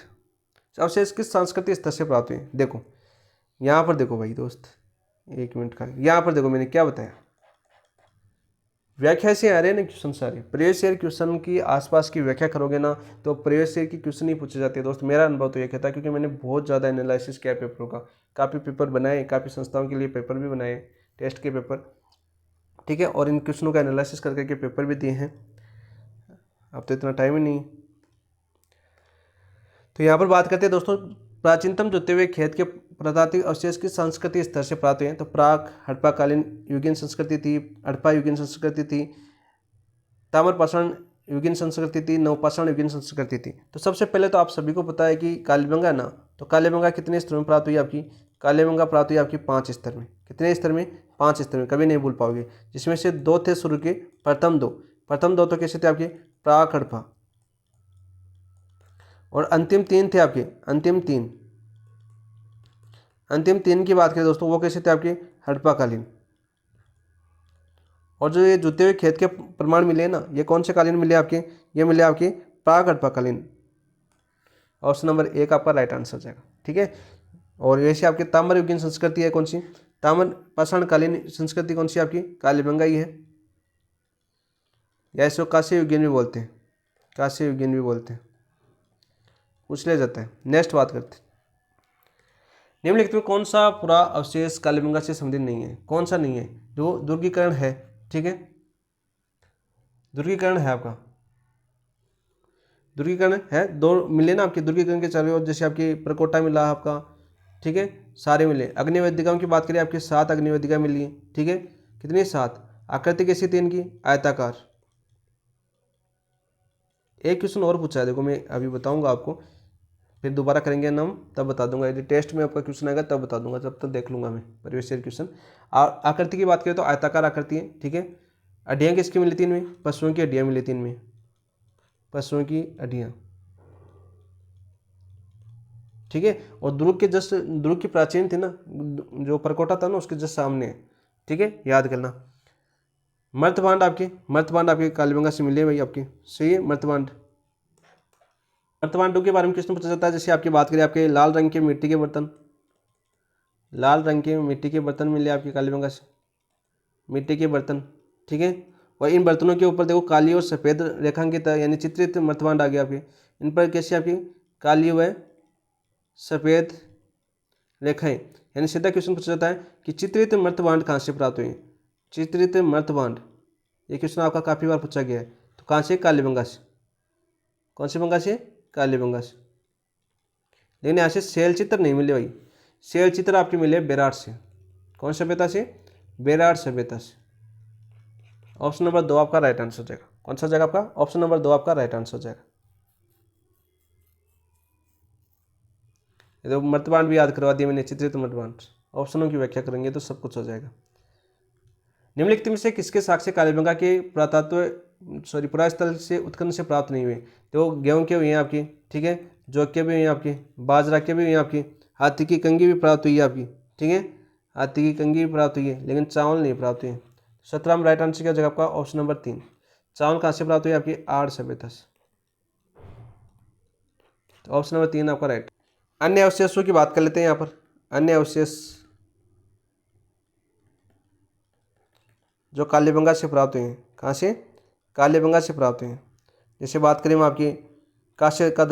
अवशेष किस सांस्कृतिक स्तर से प्राप्त हुए। देखो यहाँ पर देखो भाई दोस्त, एक मिनट का, यहाँ पर देखो मैंने क्या बताया, व्याख्या से आ रहे हैं ना क्वेश्चन सारे, प्रीवियस ईयर क्वेश्चन की आसपास की व्याख्या करोगे ना तो प्रीवियस ईयर की क्वेश्चन ही पूछे जाते हैं दोस्त। मेरा अनुभव तो ये कहता है, क्योंकि मैंने बहुत ज़्यादा एनालिसिस किया पेपरों का, काफ़ी पेपर बनाए, काफ़ी संस्थाओं के लिए पेपर भी बनाए, टेस्ट के पेपर, ठीक है, और इन क्वेश्चनों का एनालिसिस कर करके पेपर भी दिए हैं। अब तो इतना टाइम ही नहीं। तो यहाँ पर बात करते हैं दोस्तों, प्राचीनतम जुते हुए खेत के पुरातात्विक अवशेष किस सांस्कृतिक स्तर से प्राप्त हुए हैं। तो प्राक हड़प्पाकालीन युगीन संस्कृति थी, हड़प्पा युगीन संस्कृति थी, ताम्रपाषाण युगीन संस्कृति थी, नवपाषाण युगीन संस्कृति थी। तो सबसे पहले तो आप सभी को पता है कि कालीबंगा ना, तो कालीबंगा कितने स्तर में प्राप्त हुई आपकी, कालीबंगा प्राप्त हुई आपकी 5 स्तर में। कितने स्तर में, 5 स्तर में, कभी नहीं भूल पाओगे, जिसमें से 2 थे शुरू के, प्रथम दो तो कैसे थे आपके, प्राक हड़प्पा, और अंतिम 3 थे आपके, अंतिम तीन की बात करें दोस्तों, वो कैसे थे आपके, हड़प्पाकालीन। और जो ये जुते हुए खेत के प्रमाण मिले ना, ये कौन से कालीन मिले आपके, ये मिले आपके प्राक हड़प्पाकालीन। ऑप्शन नंबर 1 आपका राइट आंसर हो जाएगा, ठीक है। और वैसे आपके ताम्र युगीन संस्कृति है कौन सी, ताम्रपाषाणकालीन संस्कृति कौन सी आपकी, कालीबंगा ही है, या इसको कांस्य युगीन भी बोलते हैं, कांस्य युगीन भी बोलते हैं, पूछ लिया जाता है। नेक्स्ट बात करते हैं, निम्नलिखित में कौन सा पूरा अवशेष कालीबंगा से संबंधित नहीं है, कौन सा नहीं है, जो दुर्गीकरण है, ठीक है, दुर्गीकरण है आपका, दुर्गीकरण है, 2 मिले ना आपके दुर्गीकरण के चारों ओर, जैसे आपकी प्रकोटा मिला आपका, ठीक है, सारे मिले। अग्निवेदिकाओं की बात करें, आपकी 7 अग्निवेदिका मिली है, ठीक है, कितनी 7, आकृति कैसी थी इनकी, आयताकार। एक क्वेश्चन और पूछा है, देखो मैं अभी बताऊंगा आपको, फिर दोबारा करेंगे ना हम, तब बता दूंगा, यदि टेस्ट में आपका क्वेश्चन आएगा तब बता दूंगा, तब तक देख लूंगा मैं प्रीवियस ईयर क्वेश्चन। आकृति की बात करें तो आयताकार आकृति है, ठीक है। हड्डियाँ किसकी मिली थी इनमें, पशुओं की हड्डियाँ मिली थी इनमें, पशुओं की हड्डियाँ, ठीक है। और दुर्ग की प्राचीन थी ना, जो परकोटा था ना उसके जस्ट सामने है, ठीक है, याद करना। मर्तबांड आपके कालीबंगा से मिले भाई आपके, सही है। मर्तबांडों के बारे में क्वेश्चन पूछा जाता है, जैसे आपकी बात करें, आपके लाल रंग के मिट्टी के बर्तन मिले आपके कालीबंगा से, मिट्टी के बर्तन, ठीक है। और इन बर्तनों के ऊपर देखो काली और सफ़ेद रेखांकित यानी चित्रित मर्तबांड आ गया आपके, इन पर कैसे आपकी काली व सफ़ेद रेखाएं, यानी सीधा क्वेश्चन पूछा जाता है कि चित्रित मर्तबांड कहाँ से प्राप्त हुए, चित्रित मर्तबांड, ये क्वेश्चन आपका काफ़ी बार पूछा गया है। तो कहाँ से, कालीबंगा से, कौन से बंगा से, कालीबंगा से। लेकिन यहाँ से शैल चित्र नहीं मिले भाई, शैल चित्र आपके मिले बेरार से, कौन सभ्यता से, बेरार सभ्यता से। ऑप्शन नंबर 2 आपका राइट आंसर हो जाएगा, कौन सा जाएगा आपका, ऑप्शन नंबर 2 आपका राइट आंसर हो जाएगा। ये तो मर्तबांड भी याद करवा दिया मैंने, चित्रित मर्तबांड, ऑप्शनों की व्याख्या करेंगे तो सब कुछ हो जाएगा। निम्नलिखित में से किसके साक्ष्य कालीबंगा के पुरास्थल से उत्खनन से प्राप्त नहीं हुए। तो गेहूं के हुए हैं आपकी, ठीक है, जौ के भी हुए हैं आपकी, बाजरा के भी हुए हैं आपकी, हाथी की कंगी भी प्राप्त हुई है आपकी, ठीक है, हाथी की कंगी भी प्राप्त हुई है, लेकिन चावल नहीं प्राप्त हुए। 17 राइट आंसर क्या जगह आपका, ऑप्शन नंबर 3। चावल कहाँ से प्राप्त हुई आपकी, आर्य सभ्यता से, तो ऑप्शन नंबर 3 आपका राइट। अन्य अवशेषों की बात कर लेते हैं यहाँ पर, अन्य अवशेष जो कालीबंगा से प्राप्त हुए हैं, कहाँ से, कालीबंगा से प्राप्त हुए हैं। जैसे बात करें हम आपकी कांस्य का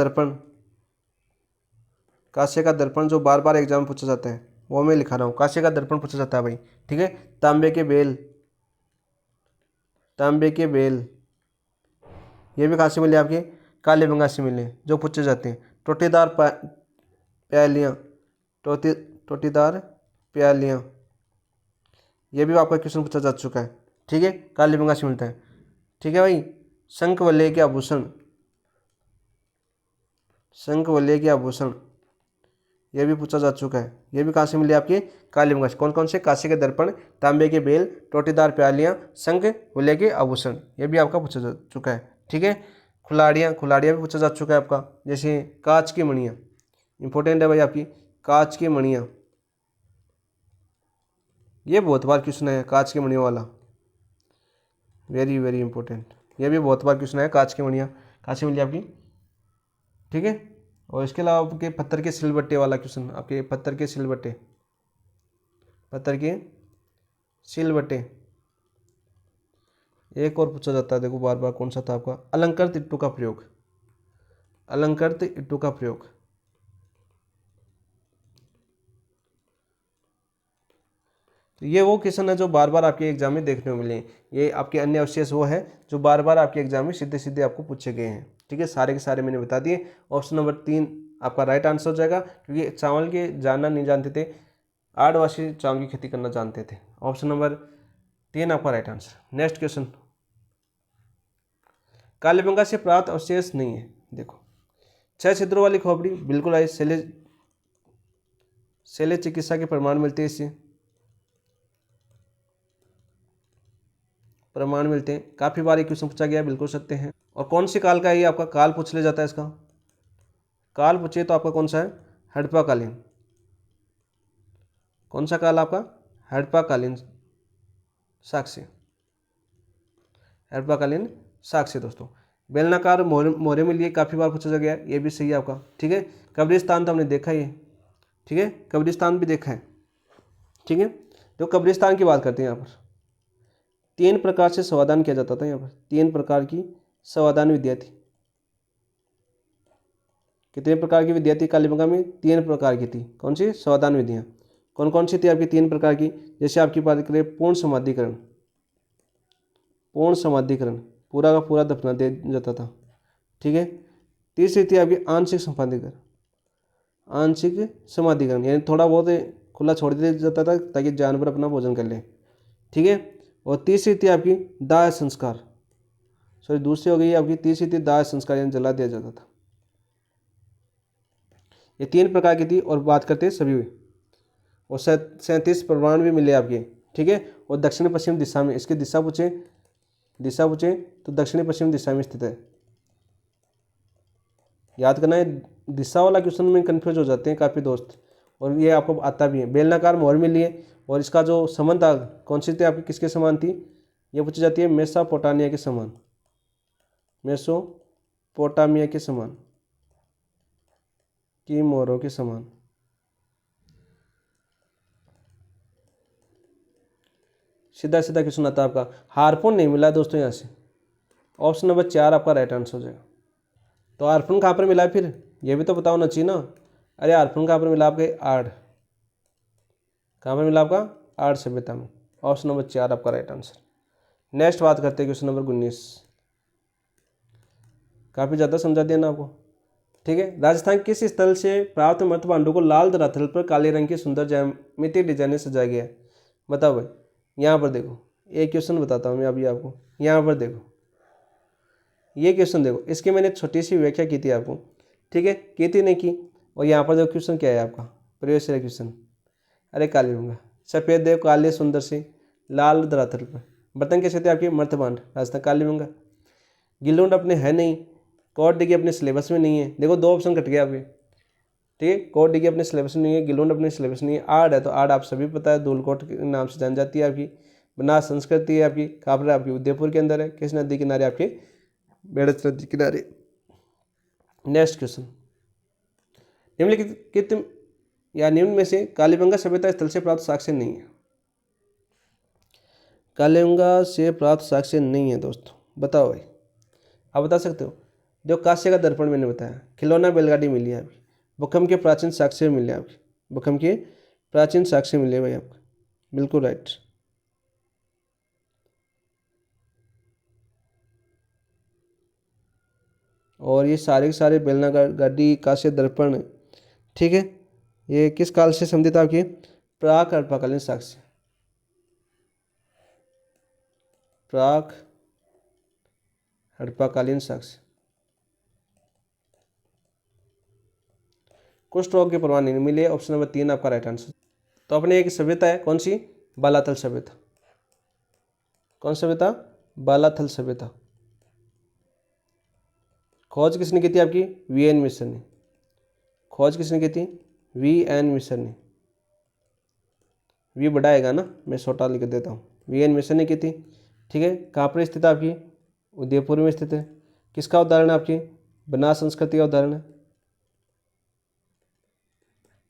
दर्पण जो बार बार एग्जाम में पूछा जाता है, वो मैं लिखा रहा हूँ, कांस्य का दर्पण पूछा जाता है भाई, ठीक है। तांबे के बेल, ये भी कहाँ से मिले आपके, कालीबंगा से मिले जो पूछे जाते हैं। टोटीदार प्यालियाँ, टोटीदार प्यालियाँ, ये भी आपका क्वेश्चन पूछा जा चुका है। ठीक है, कालीबंगा से मिलता है। ठीक है भाई, शंख वलय के आभूषण, शंख वलय के आभूषण, ये भी पूछा जा चुका है। ये भी कहाँ से मिले आपके? कालीबंगा से। कौन कौन से? कांसे के दर्पण, तांबे के बेल, टोटीदार प्यालियाँ, शंख वलय के आभूषण, ये भी आपका पूछा जा चुका है। ठीक है, खुलाड़ियाँ, खुलाड़ियाँ भी पूछा जा चुका है आपका। जैसे कांच की मणियाँ, इंपॉर्टेंट है भाई आपकी, कांच की मणियाँ, ये बहुत बार क्वेश्चन है कांच की मणियों वाला, वेरी वेरी इंपॉर्टेंट। ये भी बहुत बार क्वेश्चन है कांच की मणियाँ कहाँ से मिली आपकी। ठीक है, और इसके अलावा आपके पत्थर के सिलबट्टे वाला क्वेश्चन, आपके पत्थर के सिलबट्टे, पत्थर के सिलबट्टे, एक और पूछा जाता है, देखो बार बार, कौन सा था आपका? अलंकृत ईंटों का प्रयोग, अलंकृत ईंटों का प्रयोग, तो ये वो क्वेश्चन है जो बार बार आपके एग्जाम में देखने को मिले हैं। ये आपके अन्य अवशेष वो है जो बार बार आपके एग्जाम में सीधे सीधे आपको पूछे गए हैं। ठीक है, सारे के सारे मैंने बता दिए। ऑप्शन नंबर 3 आपका राइट आंसर हो जाएगा, क्योंकि चावल के जानना नहीं जानते थे, आदिवासी चावल की खेती करना जानते थे। ऑप्शन नंबर 3 आपका right answer. Next question, Kalibanga से प्राप्त अवशेष नहीं है। देखो, 6 छिद्रों वाली खोपड़ी, बिल्कुल आई, शल्य चिकित्सा के प्रमाण मिलते हैं, इससे प्रमाण मिलते हैं। काफ़ी बार क्वेश्चन पूछा गया, बिल्कुल सत्य है। और कौन सी काल का है ये आपका? काल पूछ लिया जाता है इसका, काल पूछिए तो आपका कौन सा है? हड़प्पाकालीन। कौन सा काल आपका? हड़प्पाकालीन साक्ष्य, हड़प्पाकालीन साक्ष्य। दोस्तों, बेलनाकार मोहरे में लिए काफ़ी बार पूछा गया, ये भी सही है आपका। ठीक है, कब्रिस्तान तो हमने देखा ही है। ठीक है, कब्रिस्तान भी देखा है। ठीक है, तो कब्रिस्तान की बात करते हैं यहाँ पर। 3 प्रकार से समाधान किया जाता था यहाँ पर, 3 प्रकार की समाधान विधियाँ थी। कितने प्रकार की विधियाँ थी कालीबंगा में? 3 प्रकार की थी। कौन सी? समाधान विधियाँ। कौन कौन सी थी आपकी 3 प्रकार की? जैसे आपकी बात करें, पूर्ण समाधिकरण, पूर्ण समाधिकरण, पूरा का पूरा दफना दिया जाता था। ठीक है, तीसरी थी आपकी आंशिक समाधिकरण, आंशिक समाधिकरण, यानी थोड़ा बहुत खुला छोड़ दिया जाता था ताकि जानवर अपना भोजन कर ले। ठीक है, और तीसरी थी आपकी दाह संस्कार, सॉरी दूसरी हो गई आपकी, तीसरी थी दाह संस्कार, यानी जला दिया जाता था। ये 3 प्रकार की थी। और बात करते हैं सभी, और 37 प्रमाण भी मिले आपके। ठीक है, और दक्षिण पश्चिम दिशा में, इसकी दिशा पूछे, दिशा पूछे तो दक्षिण पश्चिम दिशा में स्थित है। याद करना है, दिशा वाला क्वेश्चन में कंफ्यूज हो जाते हैं काफ़ी दोस्त, और ये आपको आता भी है। बेलनाकार मोहर में लिए, और इसका जो समान था, कौन सी थी आपकी, किसके समान थी? ये पूछी जाती है मेसोपोटामिया के समान, मेसोपोटामिया के समान, की मोहरों के समान। सीधा सीधा क्वेश्चन आता है आपका। हार्पून नहीं मिला दोस्तों यहाँ से। ऑप्शन नंबर 4 आपका राइट आंसर हो जाएगा। तो हार्पून कहाँ पर मिला है फिर? ये भी तो पता होना चाहिए ना। अरे हार्पून कहाँ पर मिला आपके? आड़। कहाँ पर मिला आपका? आड़ सभ्यता में। ऑप्शन नंबर 4 आपका राइट आंसर। नेक्स्ट बात करते हैं क्वेश्चन नंबर 19। काफ़ी ज़्यादा समझा दिया ना आपको। ठीक है, राजस्थान किस स्थल से प्राप्त मृत पांडु को लाल धरातल पर काले रंग की सुंदर ज्यामिति डिजाइन से सजाया गया है? बताओ भाई। यहाँ पर देखो, एक क्वेश्चन बताता हूँ मैं अभी आपको। यहाँ पर देखो, ये क्वेश्चन देखो, इसकी मैंने छोटी सी व्याख्या की थी आपको। ठीक है, की थी नहीं की? और यहाँ पर देखो क्वेश्चन क्या है आपका, प्रवेश क्वेश्चन। अरे कालीबंगा, सफ़ेद देव काले सुंदर से लाल धरातल पर बर्तन कैसे थे आपके? मर्तबांड, राजस्थान कालीबंगा। गिल्लुंड अपने है नहीं, कोड डिगी अपने सिलेबस में नहीं है। देखो 2 ऑप्शन कट गया आपके। ठीक है, कोड डिगी अपने सिलेबस में नहीं है, गिल्लुंड अपने सिलेबस में नहीं है। आड़ है तो आड़ आप सभी पता है, धूलकोट के नाम से जान जाती है आपकी। बनास संस्कृति है आपकी, काबरा आपकी उदयपुर के अंदर है, किस नदी किनारे? आपके बेड़च नदी किनारे। नेक्स्ट क्वेश्चन, निम्नलिखित या निम्न में से कालीबंगा सभ्यता स्थल से प्राप्त साक्ष्य नहीं है। कालीबंगा से प्राप्त साक्ष्य नहीं है दोस्तों, बताओ भाई, आप बता सकते हो? जो कांस्य का दर्पण मैंने बताया, खिलौना बैलगाड़ी मिली है आपकी, भूकंप के प्राचीन साक्ष्य मिले आपके, भूकंप के प्राचीन साक्ष्य मिले भाई आपको, बिल्कुल राइट। और ये सारे के सारे बेलनाकार गाड़ी कांस्य दर्पण, ठीक है, ये किस काल से संबंधित आपकी? प्राक हड़प्पाकालीन साक्ष्य, प्राक हड़प्पाकालीन साक्ष्य। कुष्ठ रोग के प्रमाण नहीं मिले, ऑप्शन नंबर 3 आपका राइट आंसर। तो अपने एक सभ्यता है कौन सी? बालाथल सभ्यता। कौन सभ्यता? बालाथल सभ्यता। खोज किसने की थी आपकी? वी.एन. मिश्र ने। खोज किसने की थी? वी.एन. मिश्र ने। वी बड़ा आएगा ना, मैं छोटा लिख देता हूँ। वी.एन. मिश्र ने की थी, ठीक है। कहाँ पर स्थित है आपकी? उदयपुर में स्थित है। किसका उदाहरण है आपकी? बनास संस्कृति का उदाहरण है,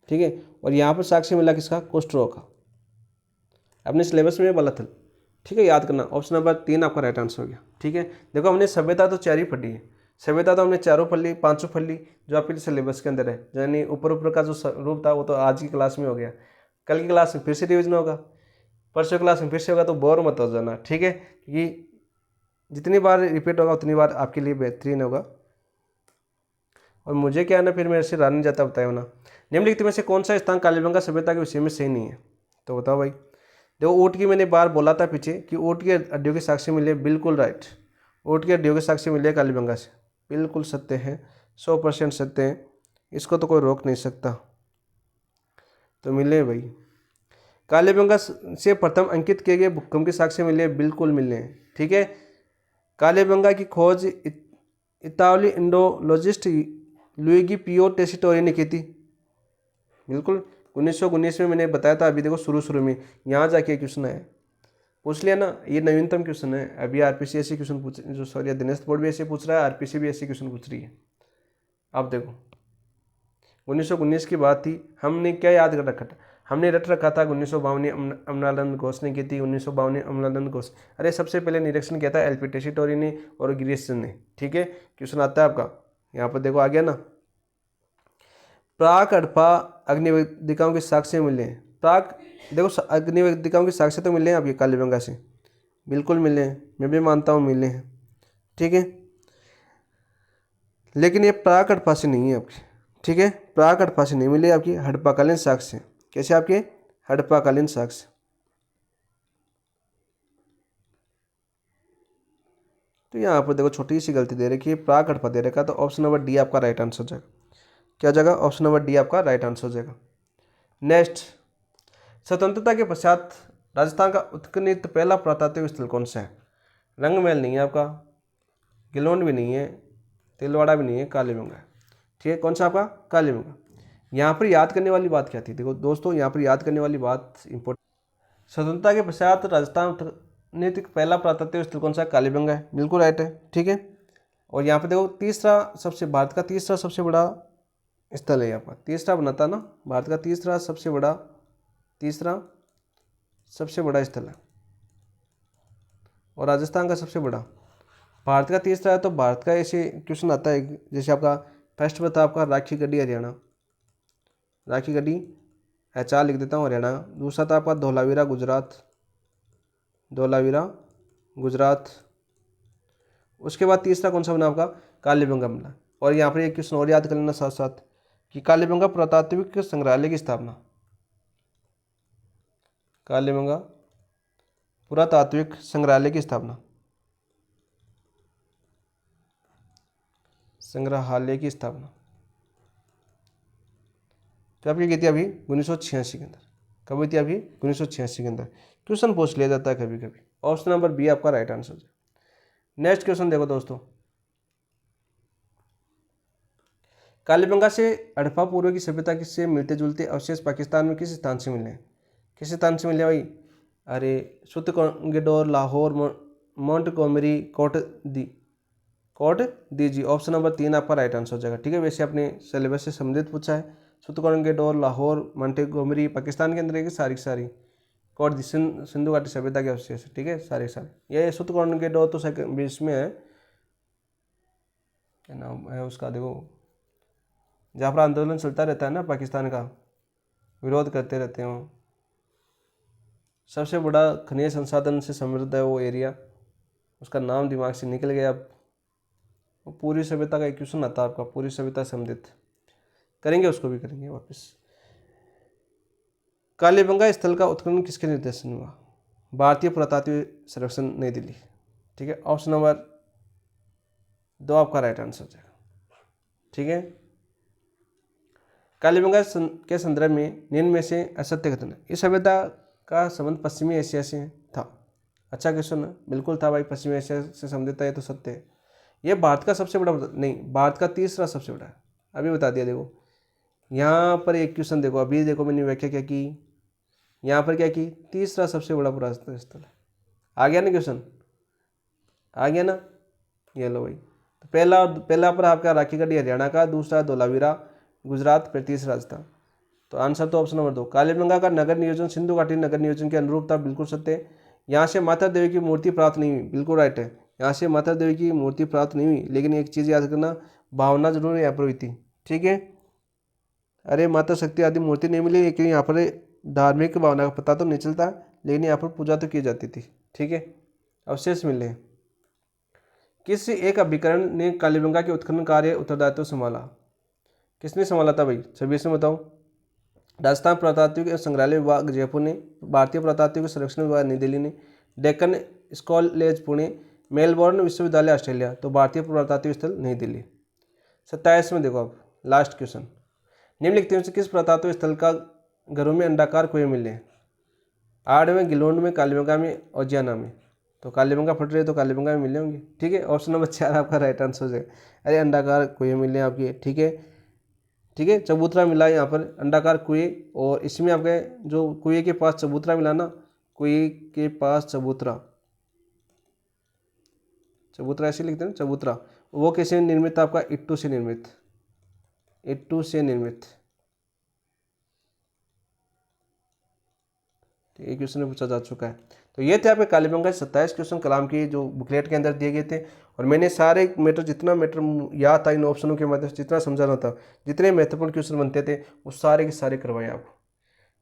ठीक है। और यहाँ पर साक्ष्य मिला किसका? कुष्ठ रोग का। अपने सिलेबस में बालाथल, ठीक है, याद करना। ऑप्शन नंबर 3 आपका राइट आंसर हो गया, ठीक है। देखो हमने सभ्यता तो 4 ही पढ़ी है, सभ्यता तो हमने 4 पढ़ ली, 5 पढ़ ली, जो आपके सिलेबस के अंदर है। यानी ऊपर ऊपर का जो रूप था वो तो आज की क्लास में हो गया, कल की क्लास में फिर से रिविजन होगा, परसों क्लास में फिर से होगा, तो बोर मत हो जाना, ठीक है। क्योंकि जितनी बार रिपीट होगा उतनी बार आपके लिए बेहतरीन होगा। और मुझे क्या है ना, फिर मेरे से रहा नहीं जाता, बताया ना। निम्नलिखित में से कौन सा स्थान कालीबंगा सभ्यता के विषय में सही नहीं है? तो बताओ भाई। देखो ऊँट की मैंने बार बोला था पीछे कि ऊँट के हड्डियों के साक्ष्य मिले, बिल्कुल राइट। ऊँट के हड्डियों के साक्ष्य मिले कालीबंगा से, बिल्कुल सत्य है, 100% सत्य है, इसको तो कोई रोक नहीं सकता। तो मिले भाई। कालीबंगा से प्रथम अंकित किए गए भूकंप के साक्ष्य मिले, बिल्कुल मिले हैं, ठीक है। कालीबंगा की खोज इतावली इंडोलॉजिस्ट लुइगी पियो टेसिटोरी ने की थी, बिल्कुल 1919 में मैंने बताया था। अभी देखो शुरू में यहाँ जाके क्वेश्चन है, पूछ लिया ना, ये नवीनतम क्वेश्चन है। अभी आरपीसी ऐसे क्वेश्चन पूछ, जो सॉरी दिनेश बोर्ड भी ऐसे पूछ रहा है, आरपीसी भी ऐसे क्वेश्चन पूछ रही है। अब देखो 1919 की बात थी, हमने क्या याद कर रखा था? हमने रट रखा था 1952 अमलानंद घोष ने की थी, 1952 अमलानंद घोष। अरे सबसे पहले निरीक्षण किया था एलपी टेसिटोरी ने और गिरीश चंद ने, ठीक है। क्वेश्चन आता है आपका, यहाँ पर देखो आ गया ना। प्राक हड़प्पा अग्निवेदिकाओं के साक्ष्य मिले हैं। प्राक देखो अग्निवेदिकाओं के साक्ष्य तो मिले हैं आपके कालीबंगा से, बिल्कुल मिले हैं, मैं भी मानता हूँ मिले हैं, ठीक है। लेकिन ये प्राक हड़प्पा से नहीं है आपकी, ठीक है। प्राक हड़प्पा से नहीं मिले आपकी, हड़प्पाकालीन साक्ष्य। कैसे आपके? हड़प्पाकालीन साक्ष्य। तो यहाँ पर देखो छोटी सी गलती दे रखी है, प्राक हड़प्पा दे रखा, तो ऑप्शन नंबर डी आपका राइट आंसर हो जाएगा। क्या जगह? ऑप्शन नंबर डी आपका राइट आंसर हो जाएगा। नेक्स्ट, स्वतंत्रता के पश्चात राजस्थान का उत्खननित पहला पुरातात्विक स्थल कौन सा है? रंगमहल नहीं है आपका, गिलोन भी नहीं है, तिलवाड़ा भी नहीं है, कालीबंगा है, ठीक है। कौन सा आपका? कालीबंगा। यहाँ पर याद करने वाली बात क्या थी? देखो दोस्तों, यहाँ पर याद करने वाली बात इंपॉर्टेंट, स्वतंत्रता के पश्चात राजस्थान उत्खननित पहला पुरातात्विक स्थल कौन सा है? कालीबंगा है, बिल्कुल राइट है, ठीक है। और यहाँ पर देखो तीसरा सबसे, भारत का तीसरा सबसे बड़ा स्थल है यहाँ पर, तीसरा बनाता ना, भारत का तीसरा सबसे बड़ा स्थल है, और राजस्थान का सबसे बड़ा। भारत का तीसरा है, तो भारत का ऐसे क्वेश्चन आता है, जैसे आपका फर्स्ट बता आपका राखी गढ़ी हरियाणा, राखी गढ़ी HR लिख देता हूँ हरियाणा। दूसरा था आपका धोलावीरा गुजरात। उसके बाद तीसरा कौन सा बना आपका? कालीबंगा बना। और यहाँ पर एक क्वेश्चन और याद कर लेना साथ साथ कि कालीबंगा पुरातात्विक संग्रहालय की स्थापना, कालीबंगा पुरातात्विक संग्रहालय की स्थापना, कब की थी? अभी 1986 के अंदर। कब हुई थी? अभी 1986 के अंदर। क्वेश्चन पूछ लिया जाता है कभी कभी। ऑप्शन नंबर बी आपका राइट आंसर है। नेक्स्ट क्वेश्चन देखो दोस्तों, कालीबंगा से हड़प्पा पूर्व की सभ्यता से मिलते जुलते अवशेष पाकिस्तान में किस स्थान से मिले? किस स्थान से मिले भाई? अरे सुतगंगेडोर, लाहौर, मोंटगोमरी, कोट दी। ऑप्शन नंबर 3 आपका राइट आंसर हो जाएगा, ठीक है। वैसे अपने सिलेबस से संबंधित पूछा है, सुतगंगेडोर, लाहौर, मोंटगोमरी पाकिस्तान के अंदर है कि सारी कोट दी सिंधु घाटी सभ्यता के अवशेष, ठीक है, सारे। ये सुतगंगेडोर तो बीच में है, क्या नाम है उसका? देखो जहाँ पर आंदोलन चलता रहता है ना, पाकिस्तान का विरोध करते रहते हैं, वो सबसे बड़ा खनिज संसाधन से समृद्ध है वो एरिया, उसका नाम दिमाग से निकल गया अब, पूरी सभ्यता का एक क्वेश्चन आता है आपका, पूरी सभ्यता सम्मिलित करेंगे, उसको भी करेंगे वापस। कालीबंगा स्थल का उत्खनन किसके निर्देशन में हुआ? भारतीय पुरातात्व सर्वेक्षण नई दिल्ली। ठीक है, ऑप्शन नंबर 2 आपका राइट आंसर हो जाएगा। ठीक है, कालीबंगा के संदर्भ में निम्न में से असत्य कथन है। इस सभ्यता का संबंध पश्चिमी एशिया से था। अच्छा क्वेश्चन है, बिल्कुल था भाई, पश्चिमी एशिया से संबंधित था, ये तो सत्य है। ये भारत का सबसे बड़ा नहीं, भारत का तीसरा सबसे बड़ा है, अभी बता दिया। देखो यहाँ पर एक क्वेश्चन देखो, अभी देखो मैंने व्याख्या क्या की, यहाँ पर क्या की, तीसरा सबसे बड़ा पुरातत्व स्थल है। आ गया ना क्वेश्चन, आ गया ना, ये लो भाई। तो पहला पर आपका राखीगढ़ी हरियाणा का, दूसरा धोलावीरा गुजरात, फिर तीसरा राजस्थान। तो आंसर तो ऑप्शन नंबर 2, कालीबंगा का नगर नियोजन सिंधु घाटी नगर नियोजन के अनुरूप था, बिल्कुल सत्य है। यहाँ से माता देवी की मूर्ति प्राप्त नहीं हुई, बिल्कुल राइट है। यहाँ से माता देवी की मूर्ति प्राप्त नहीं हुई, लेकिन एक चीज़ याद करना, भावना जरूर यहाँ पर हुई थी। ठीक है, अरे माता शक्ति आदि मूर्ति नहीं मिली, लेकिन यहाँ पर धार्मिक भावना का पता तो नहीं चलता, लेकिन यहाँ पर पूजा तो की जाती थी। ठीक है, अवशेष मिले। किस एक अभिकरण ने कालीबंगा के उत्खनन कार्य उत्तरदायित्व संभाला? किसने संभाला था भाई, सभी से बताओ। राजस्थान पुरातात्विक संग्रहालय विभाग जयपुर ने, भारतीय पुरातात्विक सर्वेक्षण विभाग नई दिल्ली ने, डेक्कन कॉलेज पुणे, मेलबोर्न विश्वविद्यालय ऑस्ट्रेलिया। तो भारतीय पुरातात्विक स्थल नई दिल्ली। 27 में देखो आप, लास्ट क्वेश्चन, निम्नलिखित में से किस पुरातात्विक स्थल का घरों में अंडाकार कुएं मिले हैं? आड़ में, गिलोंड में, कालीबंगा में, औजियाना में। तो कालीबंगा फट रही है तो कालीबंगा में मिले होंगे। ठीक है, ऑप्शन नंबर 4 आपका राइट आंसर है। अरे अंडाकार कुएं मिले आपके। ठीक है, ठीक है, चबूतरा मिला यहाँ पर, अंडाकार कुएं, और इसमें आपके जो कुएं के पास चबूतरा मिला ना, कुएं के पास चबूतरा, चबूतरा ऐसे लिखते हैं ना, चबूतरा, वो कैसे निर्मित? आपका इट्टू से निर्मित, इट्टू से निर्मित। ये क्वेश्चन पूछा जा चुका है। तो ये थे आपके कालीबंगा 27 क्वेश्चन कलाम की जो बुकलेट के अंदर दिए गए थे, और मैंने सारे मैटर, जितना मैटर याद था इन ऑप्शनों के माध्यम से, जितना समझाना था, जितने महत्वपूर्ण क्वेश्चन बनते थे, वो सारे के सारे करवाए आपको।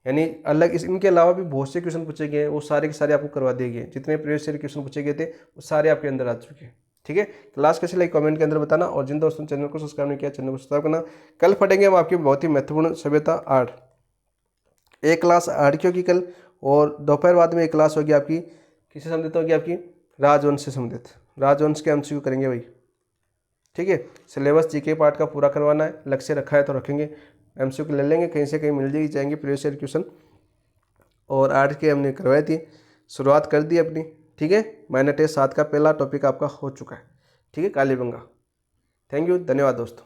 यानी अलग इनके अलावा भी बहुत से क्वेश्चन पूछे गए, वो सारे के सारे आपको करवा दिए गए। जितने प्रीवियस ईयर क्वेश्चन पूछे गए थे वो सारे आपके अंदर आ चुके हैं। ठीक है, क्लास कैसे लगी कमेंट के अंदर बताना, और जिन दोस्तों ने चैनल को सब्सक्राइब नहीं किया चैनल को सब्सक्राइब करना। कल पढ़ेंगे हम आपकी बहुत ही महत्वपूर्ण सभ्यता 8, एक क्लास 8 की होगी कल, और दोपहर बाद में एक क्लास होगी आपकी, किससे संबंधित होगी आपकी, राजवंश से संबंधित। राजवंश के एमसीक्यू करेंगे भाई। ठीक है, सिलेबस जीके पार्ट का पूरा करवाना है, लक्ष्य रखा है तो रखेंगे, एमसीक्यू ले लेंगे, कहीं से कहीं मिल जाएगी जाएंगे प्रीवियस ईयर क्वेश्चन। और 8 के हमने करवाई थी, शुरुआत कर दी अपनी। ठीक है, माइनर टेस्ट 7 का पहला टॉपिक आपका हो चुका है। ठीक है, कालीबंगा। थैंक यू, धन्यवाद दोस्तों।